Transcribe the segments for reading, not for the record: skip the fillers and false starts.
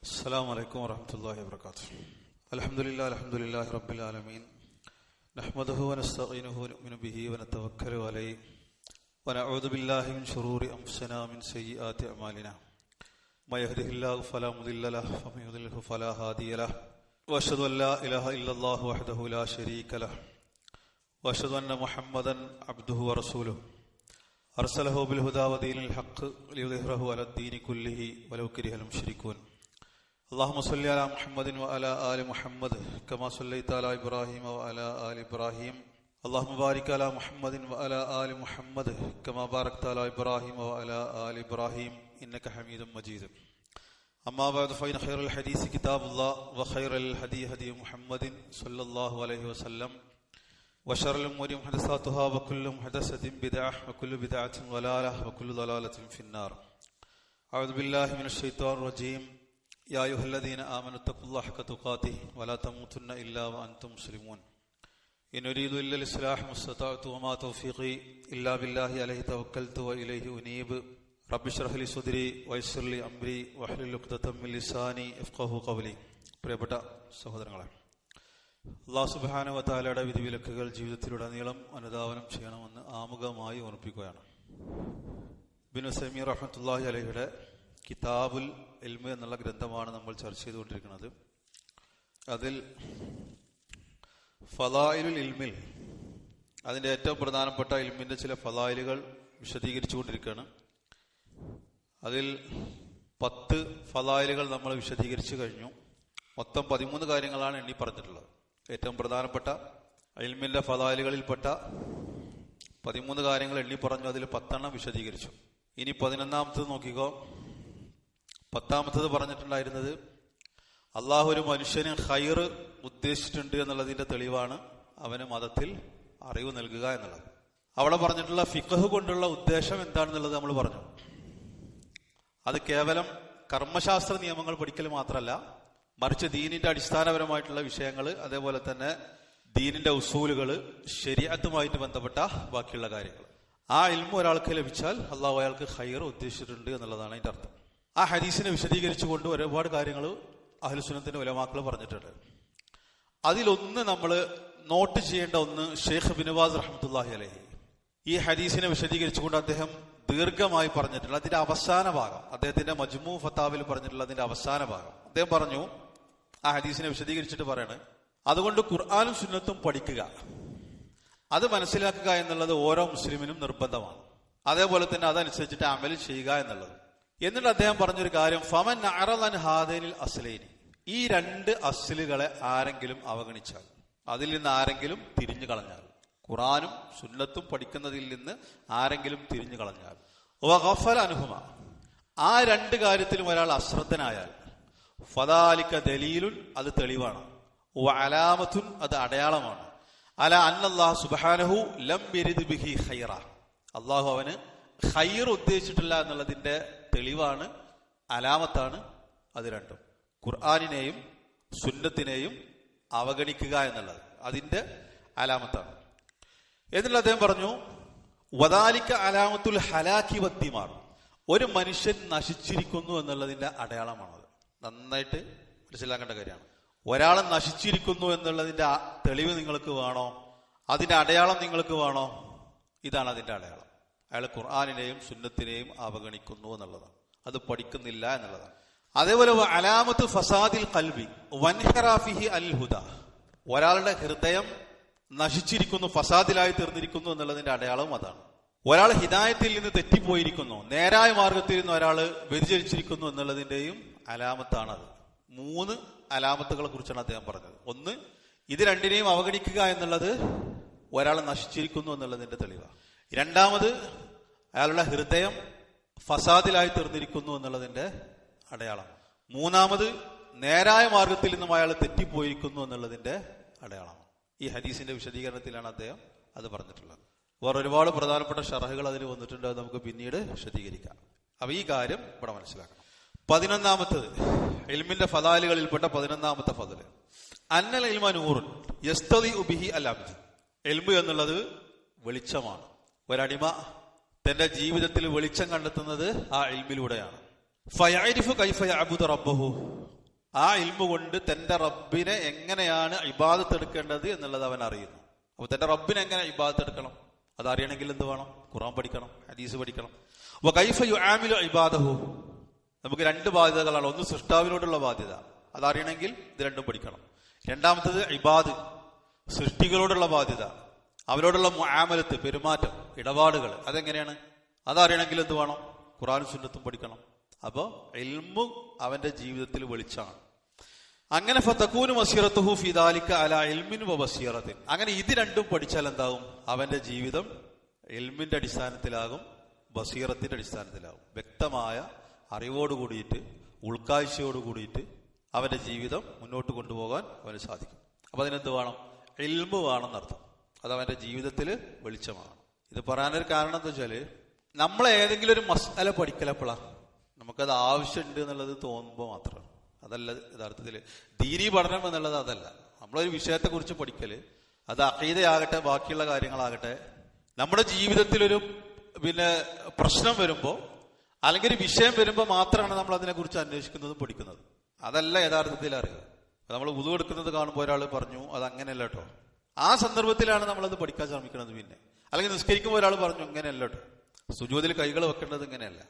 السلام عليكم ورحمة الله وبركاته. الحمد لله رب العالمين. نحمده ونستعينه ونؤمن به ونتوكل عليه ونعوذ بالله من شرور أنفسنا ومن سيئات أعمالنا. ما يهده الله فلا مضل له ومن يضلل فلا هادي له. وأشهد أن لا إله إلا الله وحده لا شريك له. وأشهد أن محمدا عبده ورسوله أرسله بالهدى ودين الحق ليظهره على الدين كله ولو كره المشركون. اللهم صل على محمد وعلى آل محمد كما صليت على إبراهيم وعلى آل إبراهيم. اللهم بارك على محمد وعلى آل محمد كما باركت على إبراهيم وعلى آل إبراهيم إنك حميد مجيد. أما بعد فإن خير الحديث كتاب الله وخير الهدي هدي محمد صلى الله عليه وسلم وشر الأمور محدثاتها وكل محدثة بدعة وكل بدعة ضلالة وكل ضلالة في النار. أعوذ بالله من الشيطان الرجيم. يا أيها الذين آمنوا اتقوا الله حق تقاته ولا تموتن إلا وأنتم مسلمون. إن أريد إلا الإصلاح ما استطعت وما توفيقي إلا بالله عليه توكلت وإليه أنيب. رب اشرح لي صدري ويسر لي أمري واحلل عقدة من لساني يفقهوا قولي. പ്രിയപ്പെട്ട സഹോദരങ്ങളെ, അല്ലാഹു സുബ്ഹാനഹു വ തആലയുടെ വിധിവിലക്കുകൾ ജീവിതത്തിലുടനീളം അനുധാവനം ചെയ്യണമെന്ന് ആമുഖമായി ഓർമ്മിപ്പിക്കുകയാണ്. ഇബ്നു ഉസൈമീൻ റഹ്മത്തുള്ളാഹി അലൈഹിയുടെ കിതാബുൽ ഇൽമ് എന്നുള്ള ഗ്രന്ഥമാണ് നമ്മൾ ചർച്ച ചെയ്തുകൊണ്ടിരിക്കുന്നത്. അതിൽ ഫളായിലുൽ ഇൽമിൽ അതിൻ്റെ ഏറ്റവും പ്രധാനപ്പെട്ട ഇൽമിൻ്റെ ചില ഫളായിലുകൾ വിശദീകരിച്ചു കൊണ്ടിരിക്കുകയാണ്. അതിൽ 10 ഫളായിലുകൾ നമ്മൾ വിശദീകരിച്ചു കഴിഞ്ഞു. മൊത്തം 13 കാര്യങ്ങളാണ് എണ്ണി പറഞ്ഞിട്ടുള്ളത്. ഏറ്റവും പ്രധാനപ്പെട്ട ഇൽമിൻ്റെ ഫളായിലുകളിൽപ്പെട്ട 13 കാര്യങ്ങൾ എണ്ണി പറഞ്ഞു. അതിൽ 10 വിശദീകരിച്ചു. ഇനി 11ാമത്തത് നോക്കിക്കോ. 10ാമത്തത് പറഞ്ഞിട്ടുണ്ടായിരുന്നത് അള്ളാഹു ഒരു മനുഷ്യന് ഖൈർ ഉദ്ദേശിച്ചിട്ടുണ്ട് എന്നുള്ളതിന്റെ തെളിവാണ് അവന് മതത്തിൽ അറിവ് നൽകുക എന്നുള്ളത്. അവിടെ പറഞ്ഞിട്ടുള്ള ഫിഖ്ഹ് കൊണ്ടുള്ള ഉദ്ദേശം എന്താണെന്നുള്ളത് നമ്മൾ പറഞ്ഞു. അത് കേവലം കർമ്മശാസ്ത്ര നിയമങ്ങൾ പഠിക്കൽ മാത്രമല്ല, മറിച്ച് ദീനിന്റെ അടിസ്ഥാനപരമായിട്ടുള്ള വിഷയങ്ങൾ, അതേപോലെ തന്നെ ദീനിന്റെ ഉസൂലുകൾ, ശരീഅത്തുമായിട്ട് ബന്ധപ്പെട്ട ബാക്കിയുള്ള കാര്യങ്ങൾ. ആ ഇൽമു ഒരാൾക്ക് ലഭിച്ചാൽ അള്ളാഹു അയാൾക്ക് ഖൈർ ഉദ്ദേശിച്ചിട്ടുണ്ട് എന്നുള്ളതാണ് അതിന്റെ അർത്ഥം. ആ ഹദീസിനെ വിശദീകരിച്ചുകൊണ്ട് ഒരുപാട് കാര്യങ്ങൾ അഹ്ലുസുന്നത്തിന്റെ ഉലമാക്കൾ പറഞ്ഞിട്ടുണ്ട്. അതിലൊന്ന് നമ്മൾ നോട്ട് ചെയ്യേണ്ട ഒന്ന്, ഷെയ്ഖ് ബിൻ ബാസ് റഹ്മത്തുള്ളാഹി അലൈഹി ഈ ഹദീസിനെ വിശദീകരിച്ചുകൊണ്ട് അദ്ദേഹം ദീർഘമായി പറഞ്ഞിട്ടുള്ള അതിന്റെ അവസാന ഭാഗം, അദ്ദേഹത്തിന്റെ മജ്മൂ ഫത്താവിൽ പറഞ്ഞിട്ടുള്ള അതിന്റെ അവസാന ഭാഗം അദ്ദേഹം പറഞ്ഞു. ആ ഹദീസിനെ വിശദീകരിച്ചിട്ട് പറയാണ്, അതുകൊണ്ട് ഖുർആനും സുന്നത്തും പഠിക്കുക, അത് മനസ്സിലാക്കുക എന്നുള്ളത് ഓരോ മുസ്ലിമിനും നിർബന്ധമാണ്. അതേപോലെ തന്നെ അതനുസരിച്ചിട്ട് അമൽ ചെയ്യുക എന്നുള്ളത്. എന്നിട്ട് അദ്ദേഹം പറഞ്ഞൊരു കാര്യം, ഫമൻ അറളൻ ഹാദൈനിൽ അസ്ലൈനി, ഈ 2 അസ്ലുകളെ ആരെങ്കിലും അവഗണിച്ചാൽ, അതിൽ നിന്ന് ആരെങ്കിലും തിരിഞ്ഞു കളഞ്ഞാൽ, ഖുർആനും സുന്നത്തും പഠിക്കുന്നതിൽ നിന്ന് ആരെങ്കിലും തിരിഞ്ഞു കളഞ്ഞാൽ, വഗഫല അൻഹുമ, ആ 2 കാര്യത്തിലും ഒരാൾ അശ്രദ്ധനായാൽ, ഫദാലിക ദലീലുൻ, അത് തെളിവാണ്, വഅലാമത്തുൻ, അത് അടയാളമാണ്, അല അന്നല്ലാഹു സുബ്ഹാനഹു ലം യരിദ് ബിഹി ഖൈറ, അല്ലാഹു അവന് ഖൈർ ഉദ്ദേശിച്ചിട്ടില്ല എന്നുള്ളതിന്റെ തെളിവാണ്, അലാമത്താണ് അത് രണ്ടും. ഖുർആനിനെയും സുന്നത്തിനെയും അവഗണിക്കുക എന്നുള്ളത് അതിന്റെ അലാമത്താണ്. എന്നിട്ട് അദ്ദേഹം പറഞ്ഞു, വദാലിക അലാമത്തുൽ ഹലാക്കി വദ്ദിമാർ, ഒരു മനുഷ്യൻ നശിച്ചിരിക്കുന്നു എന്നുള്ളതിന്റെ അടയാളമാണത്. നന്നായിട്ട് മനസ്സിലാക്കേണ്ട കാര്യമാണ്. ഒരാൾ നശിച്ചിരിക്കുന്നു എന്നുള്ളതിന്റെ തെളിവ് നിങ്ങൾക്ക് വേണോ, അതിന്റെ അടയാളം നിങ്ങൾക്ക് വേണോ? ഇതാണ് അതിന്റെ അടയാളം. അയാൾ ഖുർആനിനെയും സുന്നത്തിനെയും അവഗണിക്കുന്നു എന്നുള്ളതാണ്, അത് പഠിക്കുന്നില്ല എന്നുള്ളതാണ്. അതേപോലെ അലാമത്ത് ഫസാദിൽ ഖൽബി വൻഹിറാഫിഹി അൽ ഹുദ, ഒരാളുടെ ഹൃദയം നശിച്ചിരിക്കുന്നു, ഫസാദിലായി തീർന്നിരിക്കുന്നു എന്നുള്ളതിന്റെ അടയാളവും അതാണ്. ഒരാൾ ഹിദായത്തിൽ നിന്ന് തെറ്റിപ്പോയിരിക്കുന്നു, നേരായ മാർഗത്തിൽ നിന്ന് ഒരാൾ വ്യതിചലിച്ചിരിക്കുന്നു എന്നുള്ളതിന്റെയും അലാമത്താണത്. 3 അലാമത്തുകളെ കുറിച്ചാണ് അദ്ദേഹം പറഞ്ഞത്. ഒന്ന്, ഇത് 2നെയും അവഗണിക്കുക എന്നുള്ളത് ഒരാൾ നശിച്ചിരിക്കുന്നു എന്നുള്ളതിന്റെ തെളിവാണ്. 2ാമത്, അയാളുടെ ഹൃദയം ഫസാദിലായി തീർന്നിരിക്കുന്നു എന്നുള്ളതിന്റെ അടയാളം. 3ാമത്, നേരായ മാർഗത്തിൽ നിന്നും അയാൾ തെറ്റിപ്പോയിരിക്കുന്നു എന്നുള്ളതിന്റെ അടയാളം. ഈ ഹദീസിന്റെ വിശദീകരണത്തിലാണ് അദ്ദേഹം അത് പറഞ്ഞിട്ടുള്ളത്. വേറെ ഒരുപാട് പ്രധാനപ്പെട്ട ഷറഹുകൾ അതിൽ വന്നിട്ടുണ്ട്, അത് നമുക്ക് പിന്നീട് വിശദീകരിക്കാം. അപ്പൊ ഈ കാര്യം ഇവിടെ മനസ്സിലാക്കണം. 11ാമത്തത് ഇൽമിന്റെ ഫദാലുകളിൽപ്പെട്ട 11ാമത്തെ ഫദല്, അന്നൽ ഇൽമ നൂറുൻ യസ്തദിഉ ബിഹി അൽ അബ്ദ്, ഇൽമ് എന്നുള്ളത് വെളിച്ചമാണ്. ഒരടിമ തന്റെ ജീവിതത്തിൽ വെളിച്ചം കണ്ടെത്തുന്നത് ആ ഇൽമിലൂടെയാണ്. ഫയഅരിഫു കൈഫ യഅബുദു റബ്ബഹു, ആ ഇൽമു കൊണ്ട് തന്റെ റബ്ബിനെ എങ്ങനെയാണ് ഇബാദത്ത് എടുക്കേണ്ടത് എന്നുള്ളത് അവൻ അറിയുന്നു. അപ്പൊ തന്റെ റബ്ബിനെ എങ്ങനെ ഇബാദത്ത് എടുക്കണം അതറിയണമെങ്കിൽ എന്ത് വേണം? ഖുർആൻ പഠിക്കണം, ഹദീസ് പഠിക്കണം. വകൈഫ യുആമിലു ഇബാദഹു, നമുക്ക് രണ്ട് ബാധ്യതകളാണ്. ഒന്ന് സൃഷ്ടാവിനോടുള്ള ബാധ്യത, അതറിയണമെങ്കിൽ ഇത് രണ്ടും പഠിക്കണം. രണ്ടാമത്തത് ഇബാദ്, സൃഷ്ടികളോടുള്ള ബാധ്യത, അവരോടുള്ള മുആമലത്ത്, പെരുമാറ്റം, ഇടപാടുകൾ, അതെങ്ങനെയാണ് അതറിയണമെങ്കിൽ എന്ത് വേണം? ഖുർആനും സുന്നത്തും പഠിക്കണം. അപ്പോ ഇൽമു അവന്റെ ജീവിതത്തിൽ വെളിച്ചാണ്. അങ്ങനെ ഫതകൂനു ബസീറത്തുഹു ഫീ ദാലിക അലാ ഇൽമിൻ വ ബസീറത്തിൻ, അങ്ങനെ ഇത് രണ്ടും പഠിച്ചാൽ എന്താകും? അവന്റെ ജീവിതം ഇൽമിന്റെ അടിസ്ഥാനത്തിലാകും, ബസീറത്തിന്റെ അടിസ്ഥാനത്തിലാകും. വ്യക്തമായ അറിവോട് കൂടിയിട്ട്, ഉൾക്കാഴ്ചയോട് കൂടിയിട്ട് അവന്റെ ജീവിതം മുന്നോട്ട് കൊണ്ടുപോകാൻ അവന് സാധിക്കും. അപ്പൊ അതിനെന്ത് വേണം? ഇൽമു വേണമെന്നർത്ഥം. അത് അവന്റെ ജീവിതത്തിൽ വെളിച്ചമാണ്. ഇത് പറയാനൊരു കാരണം എന്താ വെച്ചാല്, നമ്മളെ ഏതെങ്കിലും ഒരു മസ്അല പഠിക്കലപ്പോഴാണ് നമുക്കത് ആവശ്യമുണ്ട് എന്നുള്ളത് തോന്നുമ്പോൾ മാത്രമാണ്. അതല്ല യഥാർത്ഥത്തിൽ ദീനീ പഠനം എന്നുള്ളത് അതല്ല. നമ്മളൊരു വിഷയത്തെ കുറിച്ച് പഠിക്കല്, അത് അഖീദയാകട്ടെ ബാക്കിയുള്ള കാര്യങ്ങളാകട്ടെ, നമ്മുടെ ജീവിതത്തിലൊരു പ്രശ്നം വരുമ്പോൾ അല്ലെങ്കിൽ ഒരു വിഷയം വരുമ്പോൾ മാത്രമാണ് നമ്മൾ അതിനെ കുറിച്ച് അന്വേഷിക്കുന്നതും പഠിക്കുന്നതും. അതല്ല യഥാർത്ഥത്തിൽ അറിയുക. നമ്മൾ വുളു എടുക്കുന്നത് കാണുമ്പോൾ ഒരാൾ പറഞ്ഞു അത് അങ്ങനെയല്ല കേട്ടോ, ആ സന്ദർഭത്തിലാണ് നമ്മളത് പഠിക്കാൻ ശ്രമിക്കുന്നത്. പിന്നെ അല്ലെങ്കിൽ നിസ്കരിക്കുമ്പോൾ ഒരാൾ പറഞ്ഞു ഇങ്ങനെയല്ല കേട്ടോ, സുജൂദിൽ കൈകൾ വെക്കേണ്ടത് ഇങ്ങനെയല്ല,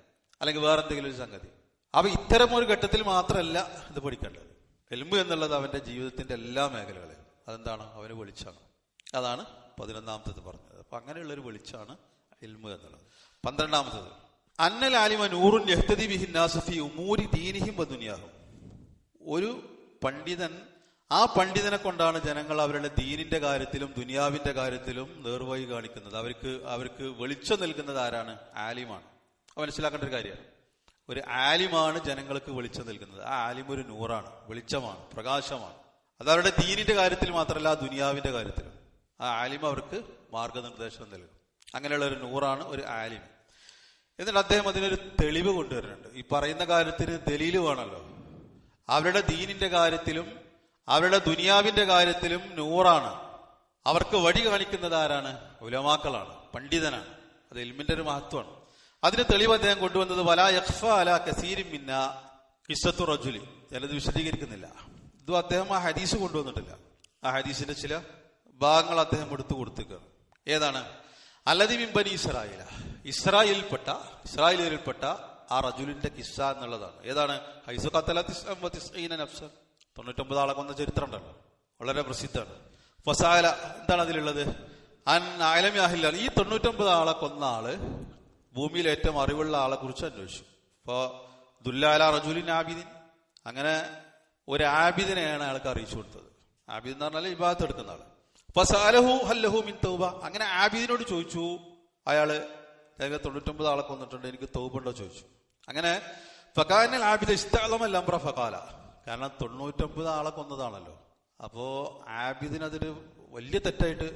അല്ലെങ്കിൽ വേറെ എന്തെങ്കിലും ഒരു സംഗതി. അപ്പൊ ഇത്തരം ഒരു ഘട്ടത്തിൽ മാത്രമല്ല ഇത് പഠിക്കേണ്ടത്. ഇൽമു എന്നുള്ളത് അവന്റെ ജീവിതത്തിന്റെ എല്ലാ മേഖലകളിലും അതെന്താണ്? അവന് വെളിച്ചാണ്. അതാണ് 11ാമത്തത് പറഞ്ഞത്. അപ്പൊ അങ്ങനെയുള്ളൊരു വെളിച്ചാണ് ഇൽമു എന്നുള്ളത്. 12ാമത്തത് അന്നൽ ആലിമ നൂറുൻ യഹ്തദി ബിഹി നാസു ഫീ ഉമൂരി ദീനിഹിം വ ദുനിയാഹിം, ഒരു പണ്ഡിതൻ, ആ പണ്ഡിതനെ കൊണ്ടാണ് ജനങ്ങൾ അവരുടെ ദീനിന്റെ കാര്യത്തിലും ദുനിയാവിന്റെ കാര്യത്തിലും നേർവഴി കാണിക്കുന്നത്. അവർക്ക് വെളിച്ചം നൽകുന്നത് ആരാണ്? ആലിമാണ്. മനസ്സിലാക്കേണ്ട ഒരു കാര്യമാണ്. ഒരു ആലിമാണ് ജനങ്ങൾക്ക് വെളിച്ചം നൽകുന്നത്. ആ ആലിം ഒരു നൂറാണ്, വെളിച്ചമാണ്, പ്രകാശമാണ്. അത് അവരുടെ ദീനിന്റെ കാര്യത്തിൽ മാത്രമല്ല, ദുനിയാവിന്റെ കാര്യത്തിലും ആ ആലിം അവർക്ക് മാർഗനിർദ്ദേശം നൽകും. അങ്ങനെയുള്ള ഒരു നൂറാണ് ഒരു ആലിം. എന്നിട്ട് അദ്ദേഹം അതിനൊരു തെളിവ് കൊണ്ടുവരുന്നുണ്ട്. ഈ പറയുന്ന കാര്യത്തിന് ദലീല് വേണമല്ലോ. അവരുടെ ദീനിന്റെ കാര്യത്തിലും അവരുടെ ദുനിയാവിന്റെ കാര്യത്തിലും നൂറാണ്. അവർക്ക് വഴി കാണിക്കുന്നത് ആരാണ്? ഉലമാക്കളാണ്, പണ്ഡിതനാണ്. അത് ഇൽമിന്റെ ഒരു മഹത്വമാണ്. അതിന് തെളിവ് അദ്ദേഹം കൊണ്ടുവന്നത് വലാ യഖ്ഫ അലാ കസീരിൻ മിന്ന ഖിസ്സത്തു റജുലി, ചിലത് വിശദീകരിക്കുന്നില്ല. ഇതും അദ്ദേഹം ആ ഹദീസ് കൊണ്ടുവന്നിട്ടില്ല. ആ ഹദീസിന്റെ ചില ഭാഗങ്ങൾ അദ്ദേഹം എടുത്തു കൊടുത്തിരിക്കുകയാണ്. ഏതാണ്? അല്ലദി മിൻ ബനി ഇസ്രായേല, ഇസ്രായേലിൽപ്പെട്ട ആ റജുലിന്റെ കിസ്സ എന്നുള്ളതാണ്. ഏതാണ്? ഹൈസു ഖതല 99 നഫ്സൻ, 99 ആളെ കൊന്ന ചരിത്രം ഉണ്ടല്ലോ, വളരെ പ്രസിദ്ധമാണ്. ഫസാല, എന്താണ് അതിലുള്ളത്? അൻ അലമി അഹില്ല, ഈ 99 ആളെ കൊന്ന ആള് ഭൂമിയിൽ ഏറ്റവും അറിവുള്ള ആളെ കുറിച്ച് അന്വേഷിച്ചു. ഇപ്പൊ ദുല്ലാല റജുലിൻ ആബിദിൻ, അങ്ങനെ ഒരു ആബിദിനെയാണ് അയാൾക്ക് അറിയിച്ചു കൊടുത്തത്. ആബിദ് എന്ന് പറഞ്ഞാൽ ഇബാദത്ത് എടുക്കുന്ന ആള്. ഫസാലഹു ഹല്ലഹു മിൻ തൗബ, അങ്ങനെ ആബിദിനോട് ചോദിച്ചു. അയാള് 99 ആളെ കൊന്നിട്ടുണ്ട്, എനിക്ക് തൗബ ഉണ്ടോ ചോദിച്ചു. അങ്ങനെ ഫകാനൽ ആബിദ് ഇസ്തഅലമൽ അംറ ഫഖാല, കാരണം 99 ആളെ കൊന്നതാണല്ലോ. അപ്പോ ആബിദിന് അതൊരു വലിയ തെറ്റായിട്ട്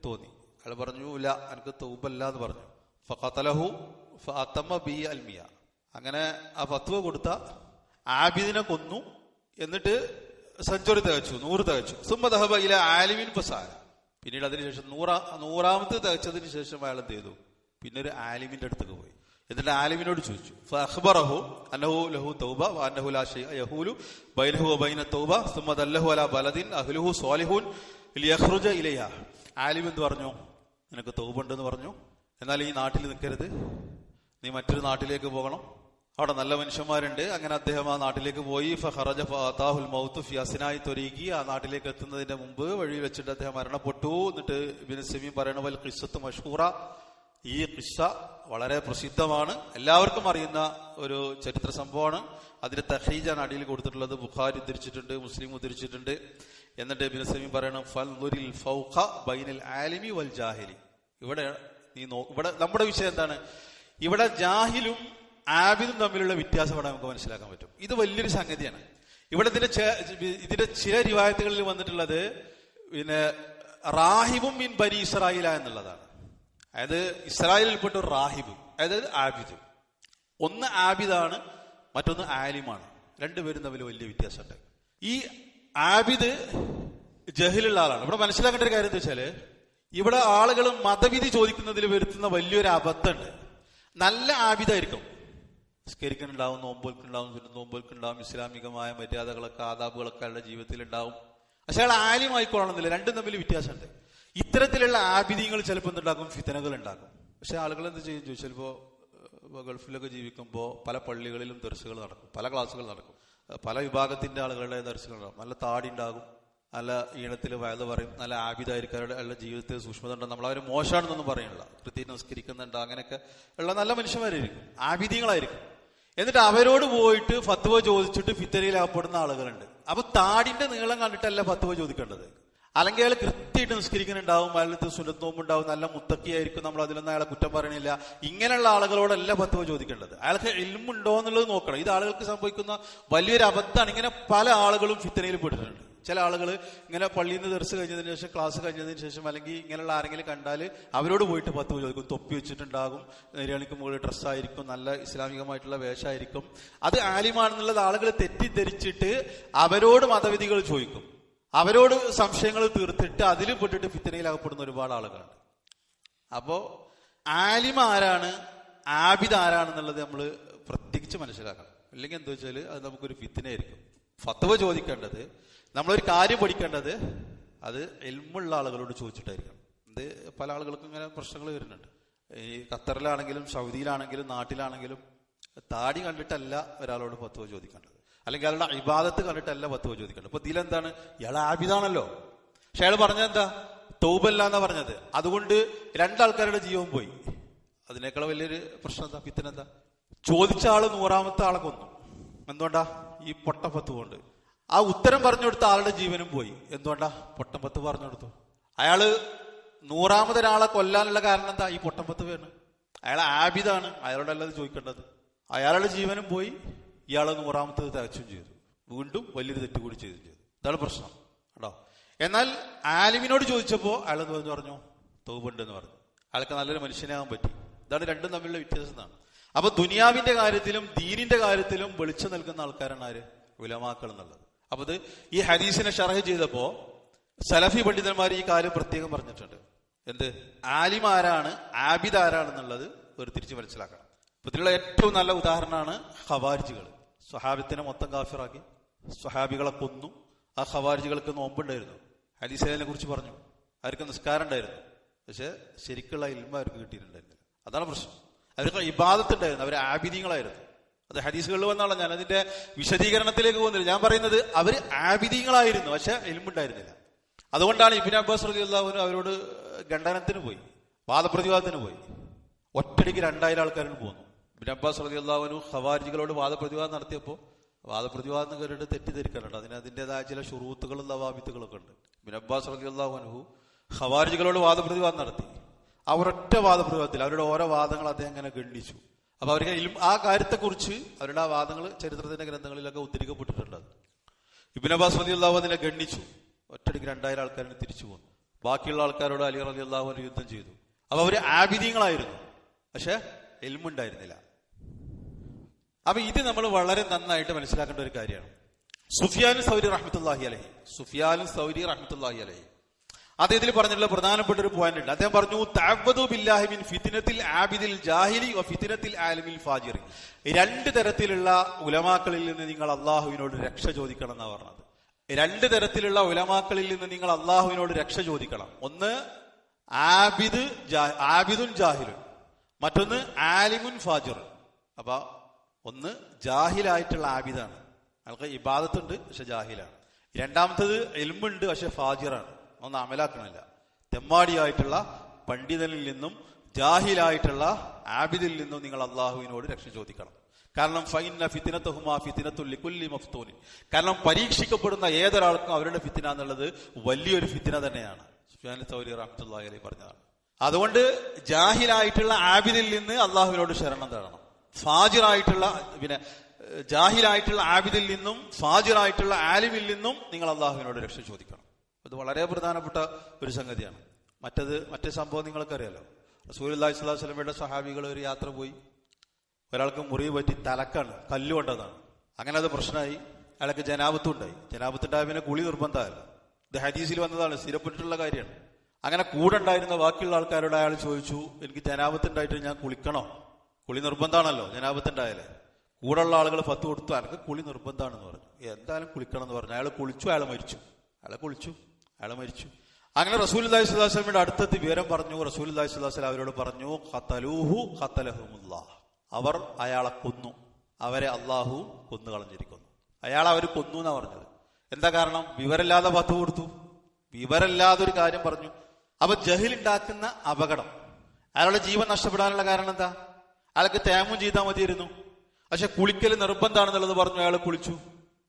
തോന്നി. അയാൾ പറഞ്ഞു ഇല്ല, എനിക്ക് തൗബ അല്ല എന്ന് പറഞ്ഞു. ഫഖതലഹു ഫഅതമ ബി അൽമിയ, അങ്ങനെ ആ ഫത്വ കൊടുത്ത ആബിദിനെ കൊന്നു. എന്നിട്ട് സെഞ്ചുറി തികച്ചു, 100 തികച്ചു. സുമ്മ ദഹബ ഇല ആലിമിൻ ഫസാല, പിന്നീട് അതിനുശേഷം 100ാമത്തെ തികച്ചതിന് ശേഷം അയാൾ എന്ത് ചെയ്തു? പിന്നെ ഒരു ആലിമിന്റെ അടുത്തേക്ക് പോയി. എന്നിട്ട് ആലിമിനോട് ചോദിച്ചു. ഫഅഖ്ബറഹു അന്നഹു ലഹു തൗബ വ അന്നഹു ലാ ശൈഅ യഹൂലു ബൈനഹു വ ബൈന തൗബ സുമ്മ ദല്ലഹു അലാ ബലദിൻ അഹ്ലുഹു സ്വാലിഹൂൻ ലിയഖ്റുജ ഇലൈഹ. ആലിം എന്ത് പറഞ്ഞു? നിനക്ക് തൗബ ഉണ്ടെന്ന് പറഞ്ഞു, എന്നാൽ ഈ നാട്ടിൽ നിൽക്കരുത്, നീ മറ്റൊരു നാട്ടിലേക്ക് പോകണം, അവിടെ നല്ല മനുഷ്യന്മാരുണ്ട്. അങ്ങനെ അദ്ദേഹം ആ നാട്ടിലേക്ക് പോയി. ഫഖറജ ഫഅതാഹുൽ മൗതു ഫി അസ്നായി ത്വരീഖി, ആ നാട്ടിലേക്ക് എത്തുന്നതിന്റെ മുമ്പ് വഴി വെച്ചിട്ട് അദ്ദേഹം മരണപ്പെട്ടു. എന്നിട്ട് ഇബ്നു സമീം പറയുന്ന വൽ ഖിസ്സത്തു മഷ്ഹൂറ, ഈ ഖിസ്സ വളരെ പ്രസിദ്ധമാണ്, എല്ലാവർക്കും അറിയുന്ന ഒരു ചരിത്ര സംഭവമാണ്. അതിന്റെ തഖ്രീജാണ് അടിയിൽ കൊടുത്തിട്ടുള്ളത്. ബുഖാരി ഉദ്ധരിച്ചിട്ടുണ്ട്, മുസ്ലിം ഉദ്ധരിച്ചിട്ടുണ്ട്. എന്നിട്ട് ഇബ്നു സമീം പറയണം ഫൽദുരിൽ ഫൗഖ ബൈനൽ ആലിമി വൽ ജാഹിലി. ഇവിടെ നമ്മുടെ വിഷയം എന്താണ്? ഇവിടെ ജാഹിലും ആബിദും തമ്മിലുള്ള വ്യത്യാസം ഇവിടെ നമുക്ക് മനസ്സിലാക്കാൻ പറ്റും. ഇത് വലിയൊരു സംഗതിയാണ്. ഇവിടെ ഇതിന്റെ ചില റിവായത്തുകളിൽ വന്നിട്ടുള്ളത് റാഹിബും മിൻ ബനി ഇസ്രായേല എന്നുള്ളതാണ്. അതായത് ഇസ്രായേലിൽപ്പെട്ട ഒരു റാഹിബ്, അതായത് ആബിദ്. ഒന്ന് ആബിദാണ്, മറ്റൊന്ന് ആലിമാണ്. രണ്ടുപേരും തമ്മിൽ വലിയ വ്യത്യാസമുണ്ട്. ഈ ആബിദ് ജഹിലുള്ള ആളാണ്. ഇവിടെ മനസ്സിലാക്കേണ്ട ഒരു കാര്യം എന്താ വെച്ചാല്, ഇവിടെ ആളുകൾ മതവിധി ചോദിക്കുന്നതിൽ വരുത്തുന്ന വലിയൊരു അബദ്ധമുണ്ട്. നല്ല ആബിദായിരിക്കും, നിസ്കരിക്കുന്നുണ്ടാവും, നോമ്പുകൾക്കുണ്ടാവും, നോമ്പുകൾക്കുണ്ടാവും, ഇസ്ലാമികമായ മര്യാദകളൊക്കെ ആദാബുകളൊക്കെ അയാളുടെ ജീവിതത്തിൽ ഉണ്ടാവും. പക്ഷെ അയാൾ ആലിമായിക്കോളണമെന്നില്ല, രണ്ടും തമ്മിൽ വ്യത്യാസമുണ്ട്. ഇത്തരത്തിലുള്ള ആബിദീങ്ങൾ ചിലപ്പോൾ എന്തുണ്ടാക്കും, ഫിത്തനകൾ ഉണ്ടാക്കും. പക്ഷെ ആളുകൾ എന്ത് ചെയ്യും ചോദിച്ചാൽ, ചിലപ്പോൾ ഗൾഫിലൊക്കെ ജീവിക്കുമ്പോൾ പല പള്ളികളിലും ദർസുകൾ നടക്കും, പല ക്ലാസ്സുകൾ നടക്കും, പല വിഭാഗത്തിന്റെ ആളുകളുടെ ദർസുകൾ ഉണ്ടാകും. നല്ല താടി ഉണ്ടാകും, നല്ല ഈണത്തിൽ വയത് പറയും, നല്ല ആബിദായിരിക്കും, അവരുടെ ജീവിതത്തിൽ സൂക്ഷ്മത ഉണ്ട്. നമ്മൾ അവർ മോശമാണെന്നൊന്നും പറയുന്നില്ല, കൃത്യം നമസ്കരിക്കുന്നുണ്ട്, അങ്ങനെയൊക്കെ ഉള്ള നല്ല മനുഷ്യന്മാരായിരിക്കും, ആബിദീങ്ങളായിരിക്കും. എന്നിട്ട് അവരോട് പോയിട്ട് ഫത്വ ചോദിച്ചിട്ട് ഫിത്തനയിലാപ്പെടുന്ന ആളുകളുണ്ട്. അപ്പൊ താടിന്റെ നീളം കണ്ടിട്ടല്ല ഫത്വ ചോദിക്കേണ്ടത്. അല്ലെങ്കിൽ അയാൾ കൃത്യമായിട്ട് നിസ്കരിക്കുന്നുണ്ടാവും, അയാൾക്ക് സുന്നത്ത് നോമ്പുണ്ടാവും, നല്ല മുത്തക്കിയായിരിക്കും, നമ്മൾ അതിലൊന്നും അയാളെ കുറ്റം പറയണില്ല. ഇങ്ങനെയുള്ള ആളുകളോടല്ല ഫത്വ ചോദിക്കേണ്ടത്. അയാൾക്ക് ഇൽമുണ്ടോ എന്നുള്ളത് നോക്കണം. ഇത് ആളുകൾക്ക് സംഭവിക്കുന്ന വലിയൊരു അബദ്ധമാണ്. ഇങ്ങനെ പല ആളുകളും ഫിത്തനയിൽ പെട്ടിട്ടുണ്ട്. ചില ആളുകൾ ഇങ്ങനെ പള്ളിയിൽ നിന്ന് ദർസ് കഴിഞ്ഞതിന് ശേഷം, ക്ലാസ് കഴിഞ്ഞതിന് ശേഷം, അല്ലെങ്കിൽ ഇങ്ങനെയുള്ള ആരെങ്കിലും കണ്ടാൽ അവരോട് പോയിട്ട് ഫത്വ ചോദിക്കും. തൊപ്പി വെച്ചിട്ടുണ്ടാകും, നിര്യാണിക്ക് മുകളിൽ ഡ്രസ്സായിരിക്കും, നല്ല ഇസ്ലാമികമായിട്ടുള്ള വേഷമായിരിക്കും. അത് ആലിമാണെന്നുള്ളത് ആളുകൾ തെറ്റിദ്ധരിച്ചിട്ട് അവരോട് മതവിധികൾ ചോദിക്കും, അവരോട് സംശയങ്ങൾ തീർത്തിട്ട് അതിൽ പെട്ടിട്ട് ഫിത്തനയിലാകപ്പെടുന്ന ഒരുപാട് ആളുകളുണ്ട്. അപ്പോ ആലിമ ആരാണ്, ആബിദ് ആരാണെന്നുള്ളത് നമ്മൾ പ്രത്യേകിച്ച് മനസ്സിലാക്കണം. അല്ലെങ്കിൽ എന്താ വെച്ചാൽ അത് നമുക്കൊരു ഫിത്തനയായിരിക്കും. ഫത്വ ചോദിക്കേണ്ടത്, നമ്മളൊരു കാര്യം പഠിക്കേണ്ടത് അത് ഇൽമുള്ള ആളുകളോട് ചോദിച്ചിട്ടായിരിക്കണം. ഇത് പല ആളുകൾക്കും ഇങ്ങനെ പ്രശ്നങ്ങൾ വരുന്നുണ്ട്. ഈ ഖത്തറിലാണെങ്കിലും സൗദിയിലാണെങ്കിലും നാട്ടിലാണെങ്കിലും താടി കണ്ടിട്ടല്ല ഒരാളോട് ഫത്വ ചോദിക്കേണ്ടത്, അല്ലെങ്കിൽ അയാളുടെ ഇബാദത്ത് കണ്ടിട്ടല്ല ഫത്വ ചോദിക്കേണ്ടത്. ഇപ്പൊ ഇതിലെന്താണ്, ഇയാൾ ആബിദാണല്ലോ, പക്ഷെ അയാൾ പറഞ്ഞെന്താ, തൗബല്ല എന്നാ പറഞ്ഞത്. അതുകൊണ്ട് രണ്ടാൾക്കാരുടെ ജീവൻ പോയി. അതിനേക്കാൾ വലിയൊരു പ്രശ്നം എന്താ, ഫിത്തനെന്താ, ചോദിച്ച ആള് 100ാമത്തെ ആളെ കൊന്നു. എന്തുകൊണ്ടാ, ഈ പൊട്ടപ്പത്ത് കൊണ്ട്. ആ ഉത്തരം പറഞ്ഞു കൊടുത്ത ആളുടെ ജീവനും പോയി. എന്തുകൊണ്ടാ, പൊട്ടപ്പത്ത് പറഞ്ഞു കൊടുത്തു. അയാള് 100ാമതൊരാളെ കൊല്ലാനുള്ള കാരണം എന്താ, ഈ പൊട്ടപ്പത്ത് വേണം. അയാൾ ആബിദാണ്, അയാളോടല്ലത് ചോദിക്കേണ്ടത്. അയാളുടെ ജീവനും പോയി, ഇയാള് 100ാമത്തത് തികച്ചും ചെയ്തു, വീണ്ടും വലിയൊരു തെറ്റ് കൂടി ചെയ്തു. ഇതാണ് പ്രശ്നം കേട്ടോ. എന്നാൽ ആലിമിനോട് ചോദിച്ചപ്പോ അയാൾ എന്ന് പറഞ്ഞു, തൗബുണ്ട് എന്ന് പറഞ്ഞു. അയാൾക്ക് നല്ലൊരു മനുഷ്യനാകാൻ പറ്റി. ഇതാണ് രണ്ടും തമ്മിലുള്ള വ്യത്യാസം എന്നാണ്. അപ്പൊ ദുനിയാവിന്റെ കാര്യത്തിലും ദീനിന്റെ കാര്യത്തിലും വെളിച്ചം നൽകുന്ന ആൾക്കാരാണ് ആര്, ഉലമാക്കൾ എന്നുള്ളത്. അപ്പൊ ഇത് ഈ ഹദീസിനെ ഷറഹ് ചെയ്തപ്പോ സലഫി പണ്ഡിതന്മാർ ഈ കാര്യം പ്രത്യേകം പറഞ്ഞിട്ടുണ്ട്. എന്ത്, ആലിം ആരാണ്, ആബിദ് ആരാണെന്നുള്ളത് ഒരു തിരിച്ച് മനസ്സിലാക്കണം. അപ്പൊ ഇതിലുള്ള ഏറ്റവും നല്ല ഉദാഹരണമാണ് ഖവാരിജികൾ. സ്വഹാബത്തിനെ മൊത്തം കാഫിറാക്കി, സ്വഹാബികളെ കൊന്നു. ആ ഖവാരിജികൾക്ക് നോമ്പുണ്ടായിരുന്നു, ഹദീസിനെ കുറിച്ച് പറഞ്ഞു, അവർക്ക് നിസ്കാരം ഉണ്ടായിരുന്നു, പക്ഷെ ശരിക്കുള്ള ഇൽമ അവർക്ക് കിട്ടിയിട്ടുണ്ടായിരുന്നില്ല. അതാണ് പ്രശ്നം. അവർക്ക് ഇബാദത്ത് ഉണ്ടായിരുന്നു, അവർ ആബിദീങ്ങളായിരുന്നു. അത് ഹദീസുകളിൽ വന്നാണ്, ഞാൻ അതിന്റെ വിശദീകരണത്തിലേക്ക് പോകുന്നില്ല. ഞാൻ പറയുന്നത് അവർ ആബിദീങ്ങളായിരുന്നു, പക്ഷെ ഇൽമുണ്ടായിരുന്നില്ല. അതുകൊണ്ടാണ് ഇബ്നു അബ്ബാസ് റളിയല്ലാഹു അൻഹു അവരോട് ഖണ്ഡനത്തിന് പോയി, വാദപ്രതിവാദത്തിന് പോയി. ഒറ്റടിക്ക് 2000 ആൾക്കാരും പോന്നു. ഇബ്നു അബ്ബാസ് റളിയല്ലാഹു അൻഹു ഖവാരിജികളോട് വാദപ്രതിവാദം നടത്തിയപ്പോൾ വാദപ്രതിവാദം കേട്ടിട്ട് തെറ്റിദ്ധരിക്കാനുണ്ട്. അതിൻ്റെതായ ചില ഷുറൂത്തുകളും ലവാബിത്തുകളൊക്കെ ഉണ്ട്. ഇബ്നു അബ്ബാസ് റളിയല്ലാഹു അൻഹു ഖവാരിജികളോട് വാദപ്രതിവാദം നടത്തി. അവരൊറ്റ വാദപ്രതിവാദത്തിൽ അവരുടെ ഓരോ വാദങ്ങൾ അദ്ദേഹം അങ്ങനെ ഖണ്ഡിച്ചു. അപ്പൊ അവർക്ക് ആ കാര്യത്തെക്കുറിച്ച് അവരുടെ ആ വാദങ്ങൾ ചരിത്രത്തിന്റെ ഗ്രന്ഥങ്ങളിലൊക്കെ ഉദ്ധരിക്കപ്പെട്ടിട്ടുണ്ട്. ഇബ്നു അബ്ബാസ് റളിയല്ലാഹു അൻഹു അതിനെ ഖണ്ഡിച്ചു. ഒറ്റടിക്ക് 2000 ആൾക്കാരെ തിരിച്ചു പോന്നു. ബാക്കിയുള്ള ആൾക്കാരോട് അലി റളിയല്ലാഹു അൻഹു യുദ്ധം ചെയ്തു. അപ്പൊ അവര് ആബിദീങ്ങളായിരുന്നു, പക്ഷെ ഇൽമുണ്ടായിരുന്നില്ല. അപ്പൊ ഇത് നമ്മൾ വളരെ നന്നായിട്ട് മനസ്സിലാക്കേണ്ട ഒരു കാര്യമാണ്. സുഫിയാൻ സൗരി റഹ്മത്തുള്ളാഹി അലൈഹി അദ്ദേഹത്തിൽ പറഞ്ഞിട്ടുള്ള പ്രധാനപ്പെട്ട ഒരു പോയിന്റ് ഉണ്ട്. അദ്ദേഹം പറഞ്ഞു, തഅവ്വദു ബില്ലാഹി മിൻ ഫിത്നത്തിൽ ആബിദിൽ ജാഹിലി വ ഫിത്നത്തിൽ ആലിമിൽ ഫാജിറി. 2 തരത്തിലുള്ള ഉലമാക്കളിൽ നിന്ന് നിങ്ങൾ അള്ളാഹുവിനോട് രക്ഷ ചോദിക്കണം എന്നാണ് പറഞ്ഞത്. 2 തരത്തിലുള്ള ഉലമാക്കളിൽ നിന്ന് നിങ്ങൾ അള്ളാഹുവിനോട് രക്ഷ ചോദിക്കണം. ഒന്ന് ആബിദുൻ ജാഹിലുൻ, മറ്റൊന്ന് ആലിമുൻ ഫാജിർ. അപ്പൊ ഒന്ന് ജാഹിലായിട്ടുള്ള ആബിദാണ്, അയാൾക്ക് ഇബാദത്തുണ്ട് പക്ഷെ ജാഹിലാണ്. രണ്ടാമത്തത് ഇൽമുണ്ട് പക്ഷെ ഫാജിറാണ്, ഒന്നും അമലാക്കണില്ല. തെമ്മാടിയായിട്ടുള്ള പണ്ഡിതനിൽ നിന്നും ജാഹിലായിട്ടുള്ള ആബിദിൽ നിന്നും നിങ്ങൾ അള്ളാഹുവിനോട് രക്ഷ ചോദിക്കണം. കാരണം ഫൈന ഫിത്നതുഹുമാ ഫിത്നത്തുൽ ലികുല്ലി മഫ്തൂൻ. കാരണം പരീക്ഷിക്കപ്പെടുന്ന ഏതൊരാൾക്കും അവരുടെ ഫിത്ന എന്നുള്ളത് വലിയൊരു ഫിത്ന തന്നെയാണ്. സുഫിയാൻ സൗരി റഹ്മത്തുള്ളാഹി അലൈഹി പറഞ്ഞതാണ്. അതുകൊണ്ട് ജാഹിലായിട്ടുള്ള ആബിദിൽ നിന്ന് അള്ളാഹുവിനോട് ശരണം തേടണം. ഫാജിറായിട്ടുള്ള ജാഹിലായിട്ടുള്ള ആബിദിൽ നിന്നും ഫാജിറായിട്ടുള്ള ആലിമിൽ നിന്നും നിങ്ങൾ അള്ളാഹുവിനോട് രക്ഷ ചോദിക്കണം. അത് വളരെ പ്രധാനപ്പെട്ട ഒരു സംഗതിയാണ്. മറ്റേ സംഭവം നിങ്ങൾക്കറിയാലോ. റസൂലുള്ളാഹി സ്വല്ലല്ലാഹു അലൈഹി വസല്ലമയുടെ സ്വഹാബികൾ ഒരു യാത്ര പോയി, ഒരാൾക്ക് മുറിവ് പറ്റി തലക്കാണ്, കല്ലുകൊണ്ടതാണ്. അങ്ങനെ അത് പ്രശ്നമായി, അയാൾക്ക് ജനാബത്തുണ്ടായി. ജനാബത്തുണ്ടായ പിന്നെ കുളി നിർബന്ധമല്ല. ഇത് ഹദീസിൽ വന്നതാണ്, സ്ഥിരപ്പെട്ടിട്ടുള്ള കാര്യമാണ്. അങ്ങനെ കൂടെ ഉണ്ടായിരുന്ന ബാക്കിയുള്ള ആൾക്കാരോട് അയാൾ ചോദിച്ചു, എനിക്ക് ജനാബത്തുണ്ടായിട്ട് ഞാൻ കുളിക്കണോ? കുളി നിർബന്ധമാണല്ലോ ജനാബത്തുണ്ടായാലേ. കൂടെയുള്ള ആളുകൾ ഫത്ത് കൊടുത്തു, അനക്ക് കുളി നിർബന്ധമാണെന്ന് പറഞ്ഞു. എന്തായാലും കുളിക്കണം എന്ന് പറഞ്ഞു. അയാൾ കുളിച്ചു, അയാൾ മരിച്ചു. അങ്ങനെ റസൂലുള്ളാഹി സ്വല്ലല്ലാഹു അലൈഹി വസല്ലമയുടെ അടുത്തെത്തി വിവരം പറഞ്ഞു. റസൂലുള്ളാഹി സ്വല്ലല്ലാഹു അലൈഹി വസല്ലം അവരോട് പറഞ്ഞു, ഖതലൂഹു ഖതലഹുമുല്ലാഹ്, അവർ അയാളെ കൊന്നു, അവരെ അള്ളാഹു കൊന്നു കളഞ്ഞിരിക്കുന്നു. അയാളെ അവർ കൊന്നു എന്നാ പറഞ്ഞത്. എന്താ കാരണം? വിവരമില്ലാതെ ഫത്ത് കൊടുത്തു, വിവരമില്ലാതെ ഒരു കാര്യം പറഞ്ഞു. അപ്പൊ ജഹിലുണ്ടാക്കുന്ന അപകടം, അയാളുടെ ജീവൻ നഷ്ടപ്പെടാനുള്ള കാരണം എന്താ? അയാൾക്ക് തേമം ചെയ്താൽ മതിയായിരുന്നു, പക്ഷെ കുളിക്കൽ നിർബന്ധമാണെന്നുള്ളത് പറഞ്ഞു. അയാൾ കുളിച്ചു,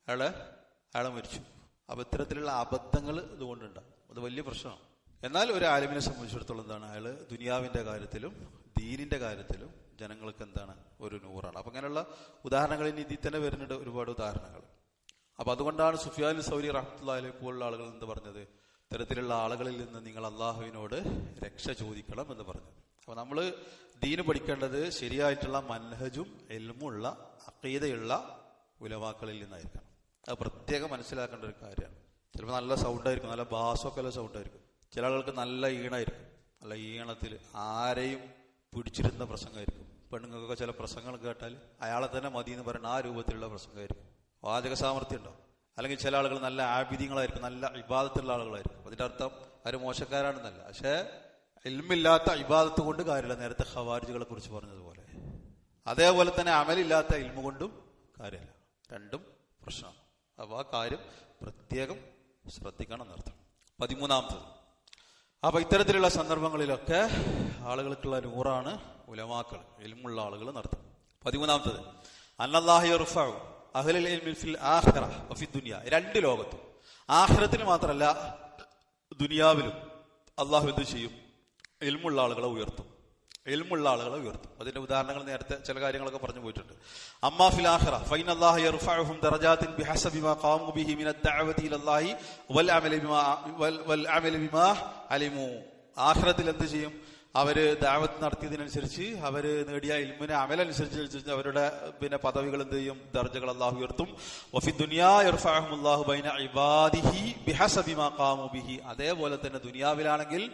അയാളെ മരിച്ചു. അപ്പൊ ഇത്തരത്തിലുള്ള അബദ്ധങ്ങൾ ഇതുകൊണ്ടുണ്ടാകും. അത് വലിയ പ്രശ്നമാണ്. എന്നാൽ ഒരു ആലിമിനെ സംബന്ധിച്ചിടത്തോളം എന്താണ്, അയാള് ദുനിയാവിന്റെ കാര്യത്തിലും ദീനിന്റെ കാര്യത്തിലും ജനങ്ങൾക്ക് എന്താണ്, ഒരു നൂറാണ്. അപ്പൊ അങ്ങനെയുള്ള ഉദാഹരണങ്ങൾ ഇനി ഇതിൽ തന്നെ വരുന്നുണ്ട്, ഒരുപാട് ഉദാഹരണങ്ങൾ. അപ്പൊ അതുകൊണ്ടാണ് സുഫിയാൻ സൗരി റഹ്മത്തുള്ളാഹി അലൈഹി പോലുള്ള ആളുകൾ എന്ത് പറഞ്ഞത്, ഇത്തരത്തിലുള്ള ആളുകളിൽ നിന്ന് നിങ്ങൾ അള്ളാഹുവിനോട് രക്ഷ ചോദിക്കണം എന്ന് പറഞ്ഞത്. അപ്പൊ നമ്മള് ദീന് പഠിക്കേണ്ടത് ശരിയായിട്ടുള്ള മൻഹജും ഇൽമുള്ള അഖീദയുള്ള ഉലമാക്കളിൽ നിന്നായിരിക്കണം. അത് പ്രത്യേകം മനസ്സിലാക്കേണ്ട ഒരു കാര്യമാണ്. ചിലപ്പോൾ നല്ല സൗണ്ടായിരിക്കും, നല്ല ബാസൊക്കെ ഉള്ള സൗണ്ടായിരിക്കും. ചില ആളുകൾക്ക് നല്ല ഈണായിരിക്കും, നല്ല ഈണത്തിൽ ആരെയും പിടിച്ചിരുന്ന പ്രസംഗമായിരിക്കും. പെണ്ണുങ്ങൾക്കൊക്കെ ചില പ്രസംഗങ്ങൾ കേട്ടാൽ അയാളെ തന്നെ മതി എന്ന് പറയുന്ന ആ രൂപത്തിലുള്ള പ്രസംഗമായിരിക്കും. വാചക സാമർത്ഥ്യം ഉണ്ടാവും. അല്ലെങ്കിൽ ചില ആളുകൾ നല്ല ആബിദ്യങ്ങളായിരിക്കും, നല്ല ഇബാദത്തുള്ള ആളുകളായിരിക്കും. അതിന്റെ അർത്ഥം അവർ മോശക്കാരാണെന്നല്ല, പക്ഷേ ഇൽമില്ലാത്ത ഇബാദത്ത് കൊണ്ട് കാര്യമില്ല. നേരത്തെ ഖവാരിജുകളെ കുറിച്ച് പറഞ്ഞതുപോലെ. അതേപോലെ തന്നെ അമലില്ലാത്ത ഇൽമു കൊണ്ടും കാര്യമില്ല. രണ്ടും പ്രശ്നമാണ്. അപ്പൊ ആ കാര്യം പ്രത്യേകം ശ്രദ്ധിക്കണം എന്നർത്ഥം. 13-ാമത്തത്, അപ്പൊ ഇത്തരത്തിലുള്ള സന്ദർഭങ്ങളിലൊക്കെ ആളുകൾക്കുള്ള നൂറാണ് ഉലമാക്കൾ, ഇൽമുള്ള ആളുകൾ നടത്തും. 13-ാമത്തത്, അന്നല്ലാഹു യർഫഉ അഹ്ലൽ ഇൽമി ഫിൽ ആഖിറ വഫി ദുനിയ, രണ്ട് ലോകത്തും, ആഖിറത്തിൽ മാത്രമല്ല ദുനിയാവിലും അള്ളാഹു എന്ത് ചെയ്യും, ഇൽമുള്ള ആളുകളെ ഉയർത്തും. അതിന്റെ ഉദാഹരണങ്ങൾ നേരത്തെ ചില കാര്യങ്ങളൊക്കെ പറഞ്ഞു പോയിട്ടുണ്ട്. അമ്മാ ഫിൽ ആഖിറ ഫഇന്നല്ലാഹ യർഫഉഹും ദറജാതിൻ ബിഹസബി മാ ഖാമു ബിഹി മിന ദഅവതി ഇലല്ലാഹി വൽ അമലി ബിമാ അലിമു. ആഖിറത്തിൽ എന്ത് ചെയ്യും, അവര് ദഅവത്ത് നടത്തിയതിനനുസരിച്ച്, അവര് നേടിയ ഇൽമിനെ അമലനുസരിച്ച് അവരുടെ പദവികൾ എന്ത് ചെയ്യും, ദർജകൾ അല്ലാഹു ഉയർത്തും. വഫി ദുനിയാ യർഫഉഹുല്ലാഹു ബൈന ഇബാദിഹി ബിഹസബി മാ ഖാമു ബിഹി. അതേപോലെ തന്നെ ദുനിയാവിലാണെങ്കിൽ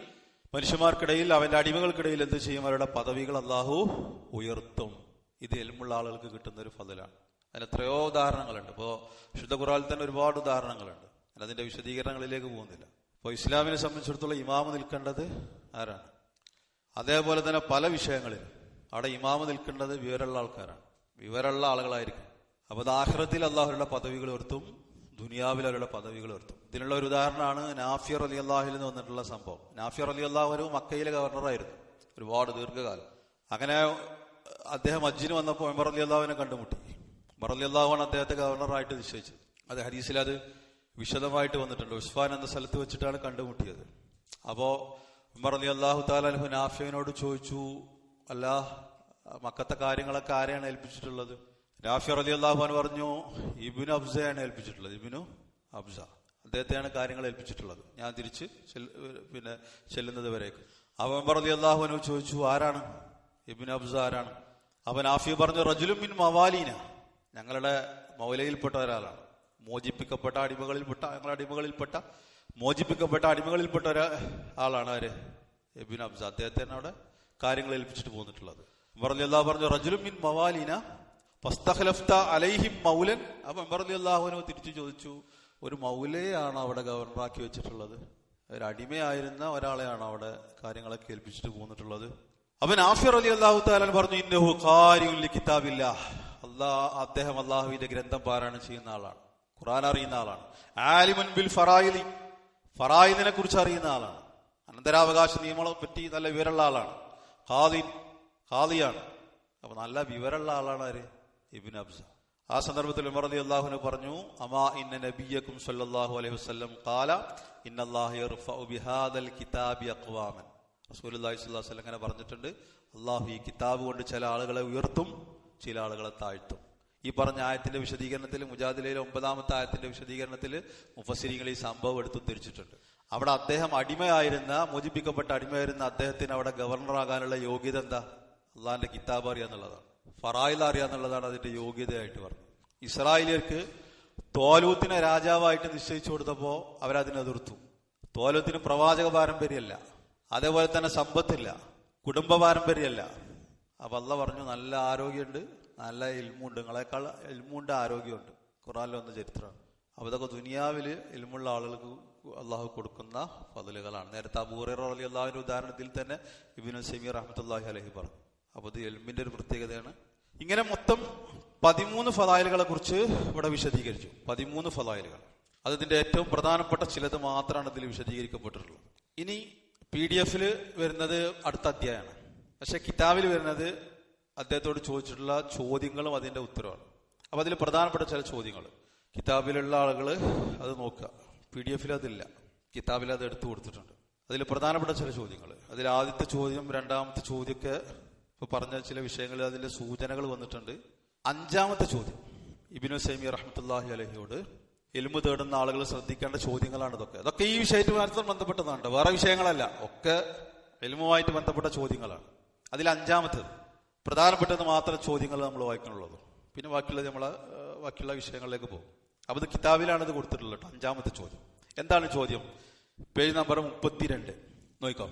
മനുഷ്യന്മാർക്കിടയിൽ, അവന്റെ അടിമകൾക്കിടയിൽ എന്ത് ചെയ്യും, അവരുടെ പദവികൾ അല്ലാഹു ഉയർത്തും. ഇത് ഇൽമുള്ള ആളുകൾക്ക് കിട്ടുന്ന ഒരു ഫضലാണ്. അതിന് എത്രയോ ഉദാഹരണങ്ങളുണ്ട്. ഇപ്പോ ശുദ്ധ ഖുർആനിൽ തന്നെ ഒരുപാട് ഉദാഹരണങ്ങളുണ്ട്. അതിന്റെ വിശദീകരണങ്ങളിലേക്ക് പോകുന്നില്ല. ഇപ്പൊ ഇസ്ലാമിനെ സംബന്ധിച്ചിടത്തോളം ഇമാമ് നിൽക്കേണ്ടത് ആരാണ്? അതേപോലെ തന്നെ പല വിഷയങ്ങളിലും അവിടെ ഇമാമ് നിൽക്കേണ്ടത് വിവരമുള്ള ആൾക്കാരാണ്, വിവരമുള്ള ആളുകളായിരിക്കും. അപ്പൊ അത് ആഖിറത്തിൽ അള്ളാഹുരുടെ പദവികൾ ഉയർത്തും, ദുനിയാവിൽ അവരുടെ പദവികൾ ഉയർത്തും. ഇതിനുള്ള ഒരു ഉദാഹരണമാണ് നാഫിയ റളിയല്ലാഹുവിൽ നിന്ന് വന്നിട്ടുള്ള സംഭവം. നാഫിയ റളിയല്ലാഹു ഒരു മക്കയിലെ ഗവർണറായിരുന്നു ഒരുപാട് ദീർഘകാലം. അങ്ങനെ അദ്ദേഹം ഹജ്ജിന് വന്നപ്പോൾ ഉമർ റളിയല്ലാഹുവിനെ കണ്ടുമുട്ടി. ഉമർ റളിയല്ലാഹുവാണ് അദ്ദേഹത്തെ ഗവർണറായിട്ട് നിശ്ചയിച്ചത്. അത് ഹദീസിൽ അത് വിശദമായിട്ട് വന്നിട്ടുണ്ട്. ഉസ്ഫാൻ എന്ന സ്ഥലത്ത് വെച്ചിട്ടാണ് കണ്ടുമുട്ടിയത്. അപ്പോ ഉമർ റളിയല്ലാഹു തആല അൻഹു നാഫിയനോട് ചോദിച്ചു, അല്ല, മക്കത്തെ കാര്യങ്ങളൊക്കെ ആരെയാണ് ഏൽപ്പിച്ചിട്ടുള്ളത്? നാഫിയ റളിയല്ലാഹു അൻഹു പറഞ്ഞു, ഇബ്നു അബ്സയാണ് ഏൽപ്പിച്ചിട്ടുള്ളത്. ഇബ്നു അബ്സ, അദ്ദേഹത്തെയാണ് കാര്യങ്ങൾ ഏൽപ്പിച്ചിട്ടുള്ളത്, ഞാൻ തിരിച്ച് ചെല്ലുന്നത് വരേക്കും. അപ്പൊ ഉമർ റളിയല്ലാഹു അൻഹു ചോദിച്ചു, ആരാണ് ഇബ്നു അബ്സ, ആരാണ്? അപ്പൊ നാഫിയ പറഞ്ഞു, റജുലുൻ മിൻ മവാലീന, ഞങ്ങളുടെ മൗലയിൽപ്പെട്ട ഒരാളാണ്, മോചിപ്പിക്കപ്പെട്ട അടിമകളിൽപ്പെട്ട, ഞങ്ങളുടെ മോചിപ്പിക്കപ്പെട്ട അടിമകളിൽപ്പെട്ട ഒരാളാണ് ആര്? ഇബ്നു അബ്സ. അദ്ദേഹത്തെയാണ് അവിടെ കാര്യങ്ങൾ ഏൽപ്പിച്ചിട്ട് പോന്നിട്ടുള്ളത്. ഉമർ റളിയല്ലാഹു പറഞ്ഞു, റജുലുൻ മിൻ മവാലീന ഫസ്തഖലഫ്ത അലൈഹിം മൗലൻ. അപ്പൊ ഉമർ റളിയല്ലാഹു അൻഹു തിരിച്ചു ചോദിച്ചു, ഒരു മൗലയാണ് അവിടെ ഗവർണറാക്കി വെച്ചിട്ടുള്ളത്, ഒരു അടിമയായിരുന്ന ഒരാളെയാണ് അവിടെ കാര്യങ്ങളൊക്കെ ഏൽപ്പിച്ചിട്ട് പോന്നിട്ടുള്ളത്. അപ്പൊ നാഫിയ റളിയല്ലാഹു തആല പറഞ്ഞു, ഇന്നഹു ഖാരിഉൻ ലികിതാബില്ലാഹ്, അദ്ദേഹം അല്ലാഹുവിന്റെ ഗ്രന്ഥം പാരായണം ചെയ്യുന്ന ആളാണ്, ഖുർആൻ അറിയുന്ന ആളാണ്. ആലിമുൻ ബിൽ ഫറായിദി, ഫറായിദിനെ കുറിച്ച് അറിയുന്ന ആളാണ്, അനന്തരാവകാശ നിയമങ്ങളെ പറ്റി നല്ല വിവരമുള്ള ആളാണ്, ഖാദിയാണ്. അപ്പൊ നല്ല വിവരമുള്ള ആളാണ് ആര്? ഇബ്നു അബ്സ. ആ സന്ദർഭത്തിൽ ഉമർ റളിയല്ലാഹു അൻഹു പറഞ്ഞു, അമാ ഇന്ന നബിയക്കും സല്ലല്ലാഹു അലൈഹി വസല്ലം ഖാല ഇന്നല്ലാഹ യർഫഉ ബിഹാദൽ കിതാബി അഖ്വാമൻ. റസൂലുള്ളാഹി സ്വല്ലല്ലാഹു അലൈഹി വസല്ലം അങ്ങനെ പറഞ്ഞിട്ടുണ്ട്, അല്ലാഹു ഈ കിതാബ് കൊണ്ട് ചില ആളുകളെ ഉയർത്തും, ചില ആളുകളെ താഴ്ത്തും. ഈ പറഞ്ഞ ആയത്തിന്റെ വിശദീകരണത്തിൽ, മുജാദിലയിലെ 9-ാമത്തെ ആയത്തിന്റെ വിശദീകരണത്തിൽ മുഫസ്സിരീങ്ങൾ ഈ സംഭവം എടുത്തു തിരിച്ചിട്ടുണ്ട്. അവിടെ അദ്ദേഹം അടിമയായിരുന്ന, മോചിപ്പിക്കപ്പെട്ട അടിമയായിരുന്ന അദ്ദേഹത്തിന് അവിടെ ഗവർണറാകാനുള്ള യോഗ്യത എന്താ? അള്ളാഹിന്റെ കിതാബ് അറിയാന്നുള്ളതാണ്, ഫറായിദ് അറിയാന്നുള്ളതാണ് അതിന്റെ യോഗ്യതയായിട്ട് പറഞ്ഞു. ഇസ്രായേലിയർക്ക് തോലൂത്തിനെ രാജാവായിട്ട് നിശ്ചയിച്ചു കൊടുത്തപ്പോ അവരതിനെ എതിർത്തു. തോലൂത്തിന് പ്രവാചക പാരമ്പര്യമല്ല, അതേപോലെ തന്നെ സമ്പത്തില്ല, കുടുംബ പാരമ്പര്യമല്ല. അപ്പൊ അള്ളാഹ് പറഞ്ഞു, നല്ല ആരോഗ്യമുണ്ട്, നല്ല ഇൽമുണ്ട്, നിങ്ങളെക്കാൾ ഇൽമുണ്ട്, ആരോഗ്യമുണ്ട്. ഖുർആനിൽ വന്ന ചരിത്രമാണ്. അപ്പോൾ ഇതൊക്കെ ദുനിയാവിൽ ഇൽമുള്ള ആളുകൾക്ക് അള്ളാഹു കൊടുക്കുന്ന ഫضലുകളാണ്. നേരത്തെ അബൂ ഹുറൈറ റളിയല്ലാഹുവിന്റെ ഉദാഹരണത്തിൽ തന്നെ ഇബ്നു തൈമിയ്യ റഹ്മത്തുള്ളാഹി അലൈഹി പറഞ്ഞു. അപ്പോൾ ഇത് ഇൽമിന്റെ ഒരു പ്രത്യേകതയാണ്. ഇങ്ങനെ മൊത്തം 13 ഫളായിലുകളെ കുറിച്ച് ഇവിടെ വിശദീകരിച്ചു. 13 ഫളായിലുകൾ. അതിന്റെ ഏറ്റവും പ്രധാനപ്പെട്ട ചിലത് മാത്രമാണ് ഇതിൽ വിശദീകരിക്കപ്പെട്ടിട്ടുള്ളത്. ഇനി PDF വരുന്നത് അടുത്ത അധ്യായമാണ്. പക്ഷെ കിതാബിൽ വരുന്നത് അദ്ദേഹത്തോട് ചോദിച്ചിട്ടുള്ള ചോദ്യങ്ങളും അതിന്റെ ഉത്തരവാണ്. അപ്പൊ അതിൽ പ്രധാനപ്പെട്ട ചില ചോദ്യങ്ങൾ കിതാബിലുള്ള ആളുകൾ അത് നോക്കുക. PDF അതില്ല, കിതാബിൽ അത് എടുത്തു കൊടുത്തിട്ടുണ്ട്. അതിൽ പ്രധാനപ്പെട്ട ചില ചോദ്യങ്ങൾ, അതിൽ ആദ്യത്തെ ചോദ്യം, രണ്ടാമത്തെ ചോദ്യമൊക്കെ ഇപ്പൊ പറഞ്ഞ ചില വിഷയങ്ങളിൽ അതിന്റെ സൂചനകൾ വന്നിട്ടുണ്ട്. 5ാമത്തെ ചോദ്യം ഇബ്നു തൈമിയ്യ റഹ്മത്തുള്ളാഹി അലൈഹിയോട് ഇൽമു തേടുന്ന ആളുകൾ ശ്രദ്ധിക്കേണ്ട ചോദ്യങ്ങളാണ് ഇതൊക്കെ. അതൊക്കെ ഈ വിഷയവുമായിട്ട് ബന്ധപ്പെട്ടതാണ്, വേറെ വിഷയങ്ങളല്ല, ഒക്കെ ഇൽമുമായിട്ട് ബന്ധപ്പെട്ട ചോദ്യങ്ങളാണ്. അതിൽ 5ാമത്തേത് പ്രധാനപ്പെട്ടത് മാത്രം ചോദ്യങ്ങൾ നമ്മൾ വായിക്കാനുള്ളൂ. പിന്നെ ബാക്കിയുള്ള വിഷയങ്ങളിലേക്ക് പോകും. അപ്പൊ ഇത് കിതാബിലാണ് ഇത് കൊടുത്തിട്ടുള്ളത്. 5ാമത്തെ ചോദ്യം എന്താണ്? ചോദ്യം പേജ് നമ്പർ 32 നോക്കാം.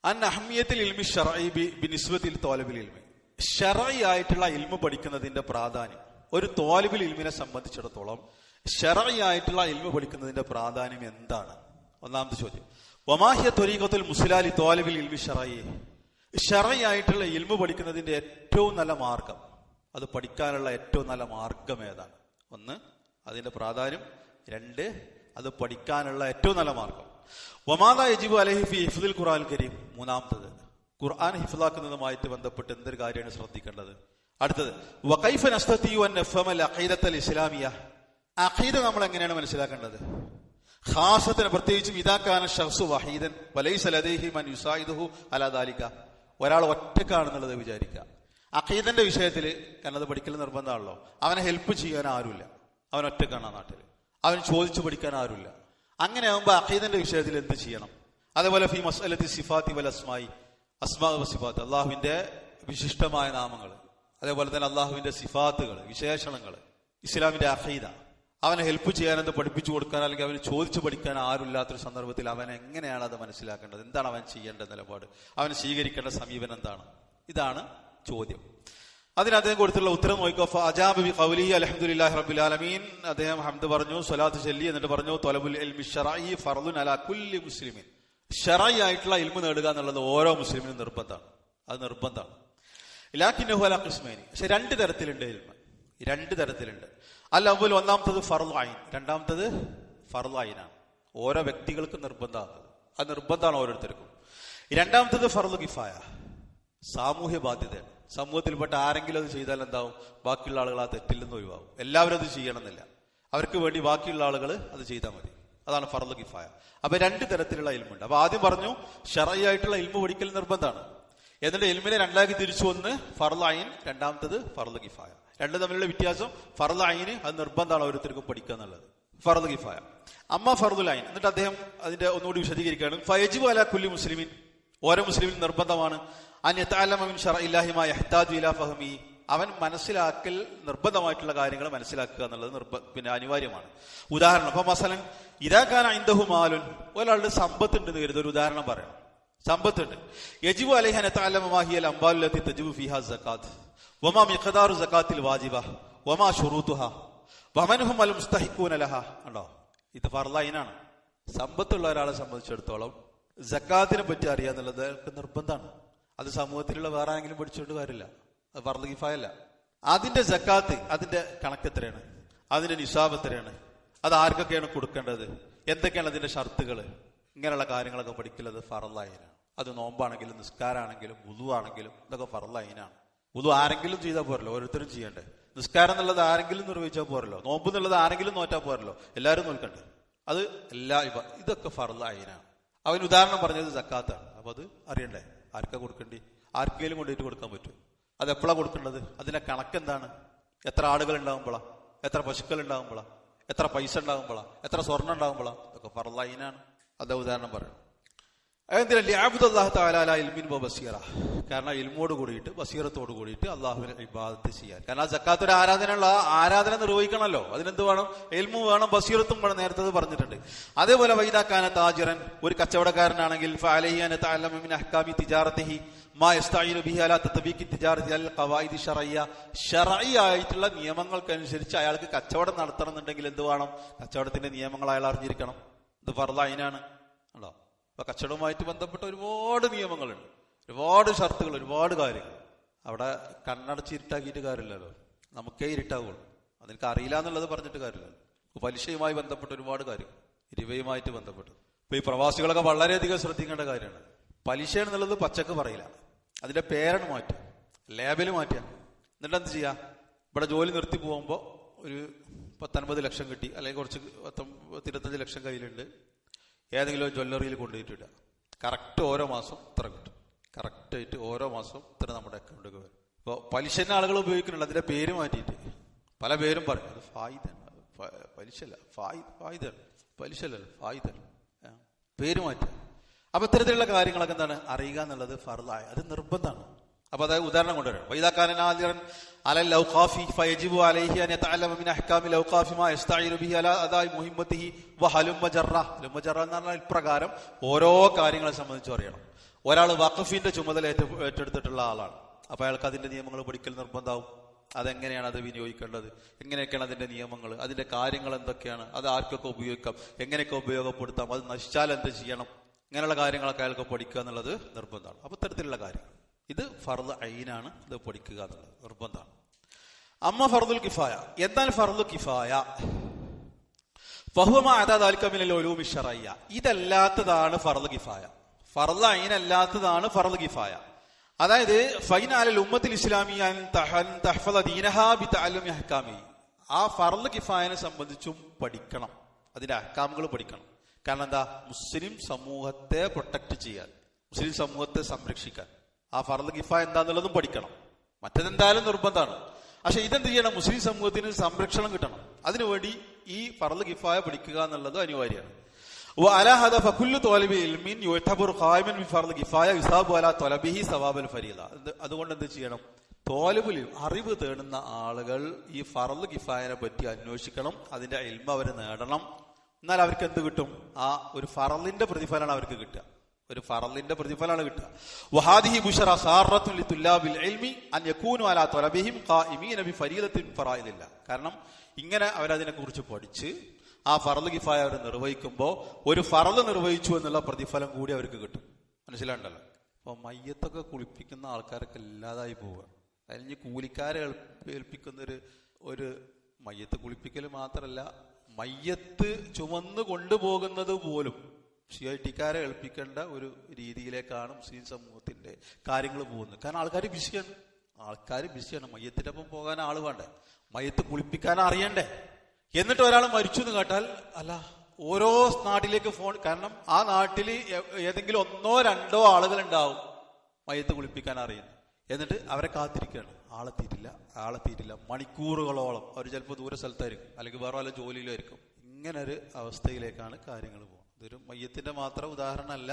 അൻ അഹ്മിയത്തിൽ ഇൽമി ശർഈ ബിനിസ്ബത്തിൽ ത്വാലിബിൽ ഇൽമി. ശർഈ ആയിട്ടുള്ള ഇൽമു പഠിക്കുന്നതിന്റെ പ്രാധാന്യം ഒരു ത്വാലിബുൽ ഇൽമിനെ സംബന്ധിച്ചിടത്തോളം ശർഈ ആയിട്ടുള്ള ഇൽമു പഠിക്കുന്നതിന്റെ പ്രാധാന്യം എന്താണ്? 1ാമത്തെ ചോദ്യം വമാഹിയ ത്വരീഖത്തുൽ മുസ്ലിലി ത്വാലിബിൽ ഇൽമി ശർഈ. ശർഈ ആയിട്ടുള്ള ഇൽമു പഠിക്കുന്നതിന്റെ ഏറ്റവും നല്ല മാർഗം, അത് പഠിക്കാനുള്ള ഏറ്റവും നല്ല മാർഗം ഏതാണ്? 1 അതിന്റെ പ്രാധാന്യം, 2 അത് പഠിക്കാനുള്ള ഏറ്റവും നല്ല മാർഗം. വമാദാ യജിബു അലൈഹി ഫി ഹിഫ്ദുൽ ഖുർആനിൽ കരീം. 3ാമത്തത് ഖുർആൻ ഹിഫ്ലാക്കുന്നതുമായിട്ട് ബന്ധപ്പെട്ട് എന്തൊരു കാര്യമാണ് ശ്രദ്ധിക്കേണ്ടത്? അടുത്തത് വകൈഫ നസ്തതിഉ അൻ നഫ്ഹമൽ അഖീദത്തുൽ ഇസ്ലാമിയ. അഖീദ നമ്മൾ എങ്ങനെയാണ് മനസ്സിലാക്കേണ്ടത്? ഖാസത്തൻ പ്രത്യേകിച്ചും ഇദാ കാന ശഖ്സു വഹീദൻ വലൈസ ലദൈഹി മൻ യുസായിദുഹു അലാ ദാലിക. ഒരാൾ ഒറ്റക്കാണെന്നുള്ളത് വിചാരിക്കുക. അഖീദന്റെ വിഷയത്തിൽ കണ്ടത് പഠിക്കൽ നിർബന്ധമാണല്ലോ. അവനെ ഹെൽപ്പ് ചെയ്യാൻ ആരുമില്ല, അവൻ ഒറ്റക്കാണ് ആ നാട്ടിൽ, അവൻ ചോദിച്ചു പഠിക്കാൻ ആരുമില്ല. അങ്ങനെ ആകുമ്പോൾ അഖീദന്റെ വിഷയത്തിൽ എന്ത് ചെയ്യണം? അതേപോലെ ഫി മസ്അലത്തി സിഫാത്തി വൽ അസ്മായി, അസ്മാ വ സിഫാത്ത്, അള്ളാഹുവിന്റെ വിശിഷ്ടമായ നാമങ്ങൾ, അതേപോലെ തന്നെ അള്ളാഹുവിന്റെ സിഫാത്തുകൾ, വിശേഷണങ്ങൾ, ഇസ്ലാമിന്റെ അഖീദ. അവനെ ഹെൽപ്പ് ചെയ്യാൻ, എന്ത് പഠിപ്പിച്ചു കൊടുക്കാൻ, അല്ലെങ്കിൽ അവന് ചോദിച്ചു പഠിക്കാൻ ആരുമില്ലാത്തൊരു സന്ദർഭത്തിൽ അവൻ എങ്ങനെയാണ് അത് മനസ്സിലാക്കേണ്ടത്? എന്താണ് അവൻ ചെയ്യേണ്ട നിലപാട്? അവൻ സ്വീകരിക്കേണ്ട സമീപനം എന്താണ്? ഇതാണ് ചോദ്യം. അതിന് അദ്ദേഹം കൊടുത്തിട്ടുള്ള ഉത്തരം നോക്കിക്കോ. അജാബ ബി ഖൗലിഹി അൽഹംദുലില്ലാഹി റബ്ബിൽ ആലമീൻ. അദ്ദേഹം ഹംദ് പറഞ്ഞു, സ്വലാത്ത് ചൊല്ലി, എന്നിട്ട് പറഞ്ഞു ത്വലബുൽ ഇൽമി ശർഈ ഫർളുൻ അലാ കുല്ലി മുസ്ലിമിൻ. ശർഈ ആയിട്ടുള്ള ഇൽമു നേടുക എന്നുള്ളത് ഓരോ മുസ്ലിമിനും നിർബന്ധമാണ്. അത് നിർബന്ധമാണ്. ലാകിന്നഹു അലാ ഖിസ്മൈനി. പക്ഷെ 2 തരത്തിലുണ്ട് ഇൽമ്. 2 തരത്തിലുണ്ട്. അൽ അവ്വൽ, 1ാമത്തത് ഫർളു ഐൻ, 2ാമത്തത് ഫർളു ഐനാണ്. ഓരോ വ്യക്തികൾക്ക് നിർബന്ധമാണ്. അത് നിർബന്ധമാണ് ഓരോരുത്തർക്കും. 2ാമത്തത് ഫർളു കിഫായ, സാമൂഹ്യ ബാധ്യതയാണ്. സമൂഹത്തിൽപ്പെട്ട ആരെങ്കിലും അത് ചെയ്താൽ എന്താവും? ബാക്കിയുള്ള ആളുകൾ ആ തെറ്റിൽ നിന്ന് ഒഴിവാകും. എല്ലാവരും അത് ചെയ്യണമെന്നില്ല, അവർക്ക് വേണ്ടി ബാക്കിയുള്ള ആളുകൾ അത് ചെയ്താൽ മതി. അതാണ് ഫർളു കിഫായ. അപ്പൊ 2 തരത്തിലുള്ള ഇൽമുണ്ട്. അപ്പൊ ആദ്യം പറഞ്ഞു ശർഈ ആയിട്ടുള്ള ഇൽമു പഠിക്കൽ നിർബന്ധമാണ്. എന്നിട്ട് ഇൽമിനെ 2ആക്കി തിരിച്ചു. 1 ഫർളു ഐൻ, 2ാമത്തത് ഫർളു കിഫായ. 2 തമ്മിലുള്ള വ്യത്യാസം, ഫർളു ഐന് അത് നിർബന്ധമാണ് ഓരോരുത്തർക്കും പഠിക്കുക എന്നുള്ളത്, ഫർളു കിഫായ. അമ്മ ഫർളുൽ ഐൻ, എന്നിട്ട് അദ്ദേഹം അതിന്റെ ഒന്നുകൂടി വിശദീകരിക്കുകയാണ്. ഫയജിബു അലാ കുല്ലി മുസ്ലിമിൻ, ഓരോ മുസ്ലിമിനും നിർബന്ധമാണ് അൻ യതഅല്ലമ മിൻ ശർഇല്ലാഹി മാ യഹ്താജു ഇലാ ഫഹ്മി. അവൻ മനസ്സിലാക്കൽ നിർബന്ധമായിട്ടുള്ള കാര്യങ്ങൾ മനസ്സിലാക്കുക എന്നുള്ളത് അനിവാര്യമാണ്. ഉദാഹരണം, അപ്പൊ മസലൻ ഇദാ കാന ഇൻദഹു മാലുൻ, ഒരാളുടെ സമ്പത്ത് ഉണ്ടെന്ന് കരുതുക. ഒരു ഉദാഹരണം പറയണം. സമ്പത്തുണ്ട്. യജിബു അലൈഹി അൻ യതഅല്ലമ മാ ഹിയൽ അംവാലു ലത്തി തജിബു ഫീഹാ സകാത്ത് വമാ മിഖ്ദാറു സകാത്തിൽ വാജിബ വമാ ശുറൂതുഹാ വമൻഹും അൽ മുസ്തഹിഖൂന ലഹാ. ഉണ്ടോ? ഇത് ഫർളു ഐനാണ്. സമ്പത്തുള്ള ഒരാളെ സംബന്ധിച്ചിടത്തോളം സക്കാത്തിനെ പറ്റി അറിയാന്നുള്ളത് നിർബന്ധമാണ്. അത് സമൂഹത്തിലുള്ള വേറെ ആരെങ്കിലും പഠിച്ചുകൊണ്ട് കാര്യമില്ല, അത് ഫർളു കിഫായ അല്ല. അതിന്റെ സക്കാത്ത്, അതിന്റെ കണക്ക് എത്രയാണ്, അതിന്റെ നിസാബ് എത്രയാണ്, അത് ആർക്കൊക്കെയാണ് കൊടുക്കേണ്ടത്, എന്തൊക്കെയാണ് അതിന്റെ ഷർത്തുകൾ, ഇങ്ങനെയുള്ള കാര്യങ്ങളൊക്കെ പഠിക്കുന്നത് ഫർളു ഐനാണ്. അത് നോമ്പാണെങ്കിലും നിസ്കാരാണെങ്കിലും വുളു ആണെങ്കിലും ഇതൊക്കെ ഫർളു ഐനാണ്. വുളു ആരെങ്കിലും ചെയ്താൽ പോരല്ലോ, ഓരോരുത്തരും ചെയ്യണ്ടേ. നിസ്കാരം എന്നുള്ളത് ആരെങ്കിലും നിർവഹിച്ചാൽ പോരല്ലോ. നോമ്പ് എന്നുള്ളത് ആരെങ്കിലും നോറ്റാൽ പോരല്ലോ, എല്ലാവരും നോക്കണ്ടേ. അത് ഇതൊക്കെ ഫർളു ഐനാണ്. അവൻ ഉദാഹരണം പറഞ്ഞത് സക്കാത്താണ്. അപ്പൊ അത് അറിയണ്ടേ, ആർക്കാ കൊടുക്കണ്ടേ? ആർക്കെങ്കിലും കൊണ്ടുപോയിട്ട് കൊടുക്കാൻ പറ്റും. അത് എപ്പോഴാണ് കൊടുക്കേണ്ടത്? അതിന്റെ കണക്കെന്താണ്? എത്ര ആളുകൾ ഉണ്ടാകുമ്പോഴാ, എത്ര പശുക്കൾ ഉണ്ടാകുമ്പോഴാ, എത്ര പൈസ ഉണ്ടാകുമ്പോഴാ, എത്ര സ്വർണ്ണം ഉണ്ടാകുമ്പോഴാ, ഇതൊക്കെ ഫർളു ഐനാണ്. അത് ഉദാഹരണം പറയണം. കാരണം ഇൽമോട് കൂടിയിട്ട് ബസീറത്തോട് കൂടിയിട്ട് അള്ളാഹുവിനെ ഇബാദത്ത് ചെയ്യാൻ. കാരണം ആ സക്കാത്ത് ഒരു ആരാധനയുള്ള ആരാധന നിർവഹിക്കണമല്ലോ, അതിനെന്ത് വേണം? ഇൽമു വേണം, ബസീറത്തും വേണം. നേരത്തെ അത് പറഞ്ഞിട്ടുണ്ട്. അതേപോലെ വൈദാക്കാന താജിറൻ, ഒരു കച്ചവടക്കാരനാണെങ്കിൽ ആയിട്ടുള്ള നിയമങ്ങൾക്കനുസരിച്ച് അയാൾക്ക് കച്ചവടം നടത്തണം എന്നുണ്ടെങ്കിൽ എന്ത് വേണം? കച്ചവടത്തിന്റെ നിയമങ്ങൾ അയാൾ അറിഞ്ഞിരിക്കണം. ഇത് ഫർള് ഐനാണ്. ഉണ്ടോ? അപ്പൊ കച്ചവടവുമായിട്ട് ബന്ധപ്പെട്ട ഒരുപാട് നിയമങ്ങളുണ്ട്, ഒരുപാട് ഷർത്തുകൾ, ഒരുപാട് കാര്യങ്ങൾ. അവിടെ കണ്ണടച്ച് ഇരുട്ടാക്കിയിട്ട് കാര്യമില്ലല്ലോ, നമുക്കേ ഇരുട്ടാവുള്ളൂ. അതെനിക്ക് അറിയില്ല എന്നുള്ളത് പറഞ്ഞിട്ട് കാര്യമില്ലല്ലോ. പലിശയുമായി ബന്ധപ്പെട്ട ഒരുപാട് കാര്യം, രൂപയുമായിട്ട് ബന്ധപ്പെട്ട്. ഇപ്പൊ ഈ പ്രവാസികളൊക്കെ വളരെയധികം ശ്രദ്ധിക്കേണ്ട കാര്യമാണ്. പലിശ എന്നുള്ളത് പച്ചക്ക് പറയില്ല, അതിന്റെ പേരാണ് മാറ്റുക, ലേബല് മാറ്റുക. എന്നിട്ട് എന്ത് ചെയ്യാ? ഇവിടെ ജോലി നിർത്തി പോകുമ്പോൾ ഒരു 50 ലക്ഷം കിട്ടി, അല്ലെങ്കിൽ കുറച്ച് 25 ലക്ഷം കയ്യിലുണ്ട്, ഏതെങ്കിലും ഒരു ജ്വല്ലറിയിൽ കൊണ്ടുപോയിട്ടില്ല. കറക്റ്റ് ഓരോ മാസം ഇത്ര കിട്ടും, കറക്റ്റായിട്ട് ഓരോ മാസം ഇത്ര നമ്മുടെ അക്കൗണ്ടിൽ വരും. ഇപ്പോൾ പലിശന്റെ ആളുകൾ ഉപയോഗിക്കുന്നുണ്ട്, അതിന്റെ പേര് മാറ്റിയിട്ട് പല പേരും പറയും. അത് ഫായിദാണ്, പലിശല്ല, ഫായിദാണ്, പലിശല്ല, ഫായിദാണ്, പേര് മാറ്റുക. അപ്പൊ ഇത്തരത്തിലുള്ള കാര്യങ്ങളൊക്കെ എന്താണ് അറിയുക എന്നുള്ളത് ഫർളായ, അത് നിർബന്ധമാണ്. അപ്പൊ അതായത് ഉദാഹരണം കൊണ്ടുവരാം. ഇപ്രകാരം ഓരോ കാര്യങ്ങളെ സംബന്ധിച്ച് അറിയണം. ഒരാൾ വഖഫിന്റെ ചുമതല ഏറ്റെടുത്തിട്ടുള്ള ആളാണ്. അപ്പൊ അയാൾക്ക് അതിന്റെ നിയമങ്ങൾ പഠിക്കൽ നിർബന്ധമാവും. അതെങ്ങനെയാണ് അത് വിനിയോഗിക്കേണ്ടത്, എങ്ങനെയൊക്കെയാണ് അതിന്റെ നിയമങ്ങൾ, അതിന്റെ കാര്യങ്ങൾ എന്തൊക്കെയാണ്, അത് ആർക്കൊക്കെ ഉപയോഗിക്കാം, എങ്ങനെയൊക്കെ ഉപയോഗപ്പെടുത്താം, അത് നശിച്ചാൽ എന്ത് ചെയ്യണം, ഇങ്ങനെയുള്ള കാര്യങ്ങളൊക്കെ അയാൾക്ക് പഠിക്കുക എന്നുള്ളത് നിർബന്ധമാണ്. അപ്പൊ ഇത്തരത്തിലുള്ള കാര്യങ്ങൾ ഇത് ഫർള് ഐനാണ്, ഇത് പഠിക്കുക എന്നുള്ളത് നിർബന്ധമാണ്. അമ്മ ഫർളുൽ കിഫായ, എന്നാൽ ഫർളു കിഫായ ഫഹുവ മാ അദാ ദാലിക മിനൽ ഉലൂമി ശർഇയ്യ, ഇതല്ലാത്തതാണ് ഫർളു കിഫായ. ഫർള് ഐനല്ലാത്തതാണ് ഫർളു കിഫായ. അതായത് ഫൈന അലൽ ഉമ്മത്തിൽ ഇസ്ലാമിയ തഹ്ഫള ദീനഹാ ബിതഅല്ലുമി അഹ്കാമി, ആ ഫർള് കിഫായനെ സംബന്ധിച്ചും പഠിക്കണം, അതിന്റെ അഹ്കാമുകൾ പഠിക്കണം. കാരണം എന്താ? മുസ്ലിം സമൂഹത്തെ പ്രൊട്ടക്ട് ചെയ്യാൻ, മുസ്ലിം സമൂഹത്തെ സംരക്ഷിക്കാൻ ആ ഫർള് കിഫായ എന്താന്നുള്ളതും പഠിക്കണം. മറ്റേതെന്തായാലും നിർബന്ധമാണ്. പക്ഷെ ഇതെന്ത് ചെയ്യണം? മുസ്ലിം സമൂഹത്തിന് സംരക്ഷണം കിട്ടണം. അതിനുവേണ്ടി ഈ ഫർള് കിഫായ പഠിക്കുക എന്നുള്ളത് അനിവാര്യമാണ്. അതുകൊണ്ട് എന്ത് ചെയ്യണം? തോലബുൽ അറിവ് തേടുന്ന ആളുകൾ ഈ ഫർള് കിഫായനെ പറ്റി അന്വേഷിക്കണം, അതിന്റെ ഇൽമ അവർ നേടണം. എന്നാൽ അവർക്ക് എന്ത് കിട്ടും? ആ ഒരു ഫർളിന്റെ പ്രതിഫലമാണ് അവർക്ക് കിട്ടുക, ഒരു ഫർളിന്റെ പ്രതിഫലമാണ് കിട്ടുക. വഹാദിഹി ബുശറ സാറത്തുൻ ലിതുല്ലാബിൽ ഇൽമി അൻ യകൂനു അലാ തലബിഹിം ഖായിമീന ബിഫരീദത്തിൻ ഫറായിദില്ല. കാരണം ഇങ്ങനെ അവരതിനെ കുറിച്ച് പഠിച്ച് ആ ഫർള് കിഫായ അവർ നിർവഹിക്കുമ്പോൾ ഒരു ഫർള് നിർവഹിച്ചു എന്നുള്ള പ്രതിഫലം കൂടി അവർക്ക് കിട്ടും. മനസ്സിലാണ്ടല്ലോ? അപ്പൊ മയ്യത്തൊക്കെ കുളിപ്പിക്കുന്ന ആൾക്കാരൊക്കെ ഇല്ലാതായി പോവുക. അതിന് കൂലിക്കാരെ ഏൽപ്പിക്കുന്ന ഒരു മയ്യത്ത് കുളിപ്പിക്കൽ മാത്രമല്ല, മയ്യത്ത് ചുമന്ന് കൊണ്ടുപോകുന്നത് പോലും CIT-ക്കാരെ ഏൽപ്പിക്കേണ്ട ഒരു രീതിയിലേക്കാണ് മുസ്ലിം സമൂഹത്തിന്റെ കാര്യങ്ങൾ പോകുന്നത്. കാരണം ആൾക്കാർ ബിസിയാണ്. മയ്യത്തിന്റെ ഒപ്പം പോകാൻ ആള് വേണ്ടേ, മയ്യത്ത് കുളിപ്പിക്കാൻ അറിയണ്ടേ. എന്നിട്ട് ഒരാൾ മരിച്ചു എന്ന് കേട്ടാൽ അല്ല, ഓരോ നാട്ടിലേക്ക് ഫോൺ, കാരണം ആ നാട്ടിൽ ഏതെങ്കിലും 1-2 ആളുകൾ ഉണ്ടാവും മയ്യത്ത് കുളിപ്പിക്കാൻ അറിയുന്നത്. എന്നിട്ട് അവരെ കാത്തിരിക്കുകയാണ്, ആളെത്തിയിട്ടില്ല. മണിക്കൂറുകളോളം അവർ ചിലപ്പോൾ ദൂര സ്ഥലത്തായിരിക്കും, അല്ലെങ്കിൽ വേറെ വല്ല ജോലിയിലായിരിക്കും. ഇങ്ങനൊരു അവസ്ഥയിലേക്കാണ് കാര്യങ്ങൾ പോകുന്നത്. ഇതൊരു മയ്യത്തിന്റെ മാത്രം ഉദാഹരണമല്ല,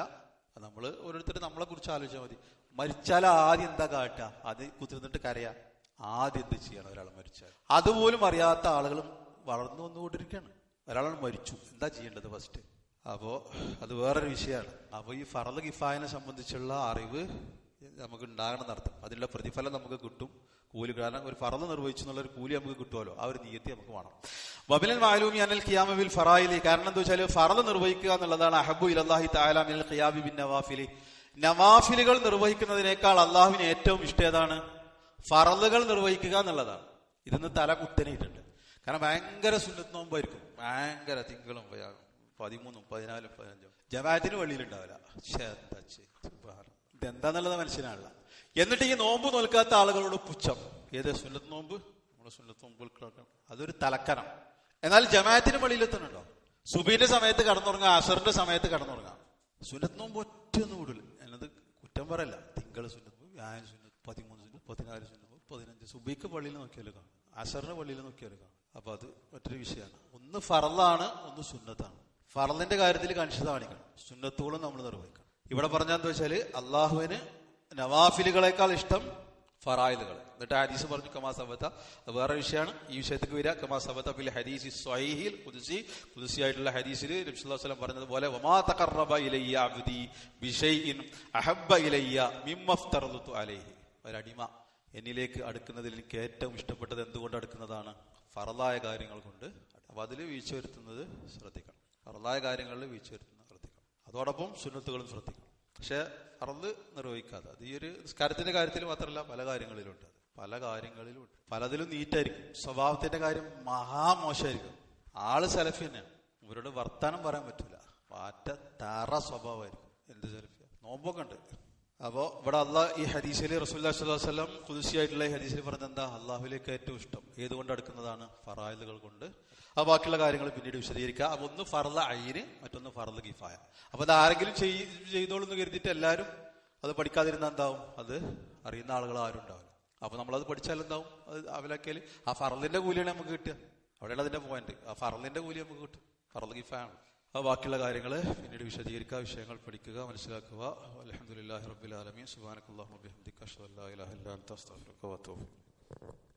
നമ്മൾ ഓരോരുത്തരും നമ്മളെ കുറിച്ച് ആലോചിച്ചാൽ മതി. മരിച്ചാൽ ആദ്യം എന്താ കാട്ടുക? അത് കുത്തിരുന്നിട്ട് കരയാ. ആദ്യം എന്ത് ചെയ്യണം? ഒരാൾ മരിച്ചാൽ അതുപോലും അറിയാത്ത ആളുകളും വളർന്നു വന്നുകൊണ്ടിരിക്കുകയാണ്. ഒരാൾ മരിച്ചു, എന്താ ചെയ്യേണ്ടത് ഫസ്റ്റ്? അപ്പോ അത് വേറൊരു വിഷയമാണ്. അപ്പൊ ഈ ഫർള് കിഫായനെ സംബന്ധിച്ചുള്ള അറിവ് നമുക്ക് ഉണ്ടാകണം നടത്തും, അതിനുള്ള പ്രതിഫലം നമുക്ക് കിട്ടും, കൂലി. കാരണം ഒരു ഫർള് നിർവഹിച്ചു എന്നുള്ളൊരു കൂലി നമുക്ക് കിട്ടുമല്ലോ, ആ ഒരു നിയ്യത്ത് നമുക്ക് വേണം. വബിനൽ മഅലൂമി അനൽ ഖിയാമ ബിൽ ഫറായിലി, കാരണം എന്താ വെച്ചാൽ ഫർള് നിർവഹിക്കുക എന്നുള്ളതാണ് അഹബ്ബു ഇലല്ലാഹി തആല മിനൽ ഖിയാമി ബിൻ നവാഫിലി. നവാഫിലുകൾ നിർവഹിക്കുന്നതിനേക്കാൾ അള്ളാഹുവിന് ഏറ്റവും ഇഷ്ടം ഏതാണ്? ഫർളുകൾ നിർവഹിക്കുക എന്നുള്ളതാണ്. ഇതിന്ന് തല കുത്തനെയിട്ടുണ്ട്. കാരണം ഭയങ്കര സുന്നത്ത് നോമ്പായിരിക്കും, ഭയങ്കര തിങ്കളും 13, 14, 15 ജമാഅത്തിന് വെളിയിലുണ്ടാവില്ല. ഇതെന്താന്നുള്ളത് മനസ്സിലാവില്ല. എന്നിട്ട് ഈ നോമ്പ് നോൽക്കാത്ത ആളുകളോട് പുച്ഛം. ഏത് സുന്നത്ത് നോമ്പ്? നമ്മുടെ സുന്നത്ത് നോമ്പ് അതൊരു തലക്കനം. എന്നാൽ ജമാഅത്തിന് വെളിയിലെത്തുന്നുണ്ടോ? സുബീന്റെ സമയത്ത് കടന്നുറങ്ങാം, അസറിന്റെ സമയത്ത് കടന്നുറങ്ങാം. സുന്നത്ത് നോമ്പ് ഒറ്റയൊന്നും വിടില്ല. എന്നത് കുറ്റം പറയല്ല. തിങ്കൾ സുന്നത്ത്, വ്യാഴം സുന്നത്ത്, 13 സുന്നത്ത്, 14 സുന്നത്ത്, 15 സുബീക്ക് പള്ളിയിൽ നോക്കിയാലും കാണും, അസറിന്റെ പള്ളിയിൽ നോക്കിയാലും കാണും. അപ്പൊ അത് മറ്റൊരു വിഷയമാണ്. ഒന്ന് ഫർളാണ്, ഒന്ന് സുന്നത്താണ്. ഫർളിന്റെ കാര്യത്തിൽ കണിശത കാണിക്കണം, സുന്നത്തുകളും നമ്മൾ നിർവഹിക്കണം. ഇവിടെ പറഞ്ഞാന്ന് വെച്ചാല് അള്ളാഹുവിന് നവാഫിലുകളെക്കാൾ ഇഷ്ടം ഫറായിലുകൾ. എന്നിട്ട് ഹദീസ് പറഞ്ഞു കമാ സബത. വേറെ വിഷയമാണ് ഈ വിഷയത്തേക്ക് വരിക. കമാ സബത ഫിൽ ഹദീസി സ്വഹീഹിൽ ഖുദ്സി ആയിട്ടുള്ള ഹദീസിൽ നബി സല്ലല്ലാഹു അലൈഹി വസല്ലം പറഞ്ഞതുപോലെ വമാ തഖറബ ഇലയ്യ അബ്ദി ബിശൈഇൻ അഹബ്ബ ഇലയ്യ മിമ്മ ഫ്തറദതു അലൈഹി. ഒരടിമ എന്നിലേക്ക് അടുക്കുന്നതിൽ എനിക്ക് ഏറ്റവും ഇഷ്ടപ്പെട്ടത് എന്തുകൊണ്ട് അടുക്കുന്നതാണ്? ഫറലായ കാര്യങ്ങൾ കൊണ്ട്. അപ്പൊ അതിൽ വീഴ്ച വരുത്തുന്നത് ശ്രദ്ധിക്കണം. ഫറലായ കാര്യങ്ങളിൽ വീഴ്ച വരുത്തുന്നത് ശ്രദ്ധിക്കണം. അതോടൊപ്പം സുന്നത്തുകളും ശ്രദ്ധിക്കണം. പക്ഷെ ഫർള് നിർവഹിക്കാതെ. അത് ഈ ഒരു നിസ്കാരത്തിന്റെ കാര്യത്തിൽ മാത്രമല്ല, പല കാര്യങ്ങളിലും ഉണ്ട്. പല കാര്യങ്ങളിലും ഉണ്ട്. പലതിലും നീറ്റായിരിക്കും. സ്വഭാവത്തിന്റെ കാര്യം മഹാമോശമായിരിക്കും. ആള് സലഫി തന്നെയാണ്. ഇവരോട് വർത്താനം പറയാൻ പറ്റൂല. പാറ്റ തറ സ്വഭാവമായിരിക്കും. എന്ത് സലഫിയ? നോമ്പൊക്കെ ഉണ്ട്. അപ്പോ ഇവിടെ അള്ളാഹ് ഈ ഹദീസിൽ റസൂലുള്ളാഹി സ്വല്ലല്ലാഹു അലൈഹി വസല്ലം ഖുദ്സിയായിട്ടുള്ള ഈ ഹദീസിൽ പറഞ്ഞെന്താ? അള്ളാഹുവിലേക്ക് ഏറ്റവും ഇഷ്ടം ഏതുകൊണ്ട് അടുക്കുന്നതാണ്? ഫറായിലുകൾ കൊണ്ട്. ആ ബാക്കിയുള്ള കാര്യങ്ങൾ പിന്നീട് വിശദീകരിക്കുക. അപ്പൊ ഒന്ന് ഫർള് ഐന്, മറ്റൊന്ന് ഫർള് കിഫായ. അപ്പൊ അത് ആരെങ്കിലും ചെയ്തോളൂന്ന് കരുതിയിട്ട് എല്ലാവരും അത് പഠിക്കാതിരുന്ന എന്താവും? അത് അറിയുന്ന ആളുകൾ ആരും ഉണ്ടാവില്ല. അപ്പൊ നമ്മളത് പഠിച്ചാൽ എന്താവും? അത് അവലാക്കിയാൽ ആ ഫർളിന്റെ കൂലിയാണ് നമുക്ക് കിട്ടുക. അവിടെയാണ് അതിന്റെ പോയിന്റ്. ആ ഫർളിന്റെ കൂലി നമുക്ക് കിട്ടും. ഫർള് കിഫായാണ്. ആ ബാക്കിയുള്ള കാര്യങ്ങൾ പിന്നീട് വിശദീകരിക്കുക, വിഷയങ്ങൾ പഠിക്കുക, മനസ്സിലാക്കുക. അൽഹംദുലില്ലാഹി റബ്ബിൽ ആലമീൻ. സുബ്ഹാനക്കല്ലാഹുമ്മ വബിഹംദിക അഷ്ഹദു അല്ലാ ഇലാഹ ഇല്ലാ അൻത അസ്തഗ്ഫിറുക വഅതൂബു ഇലൈക്.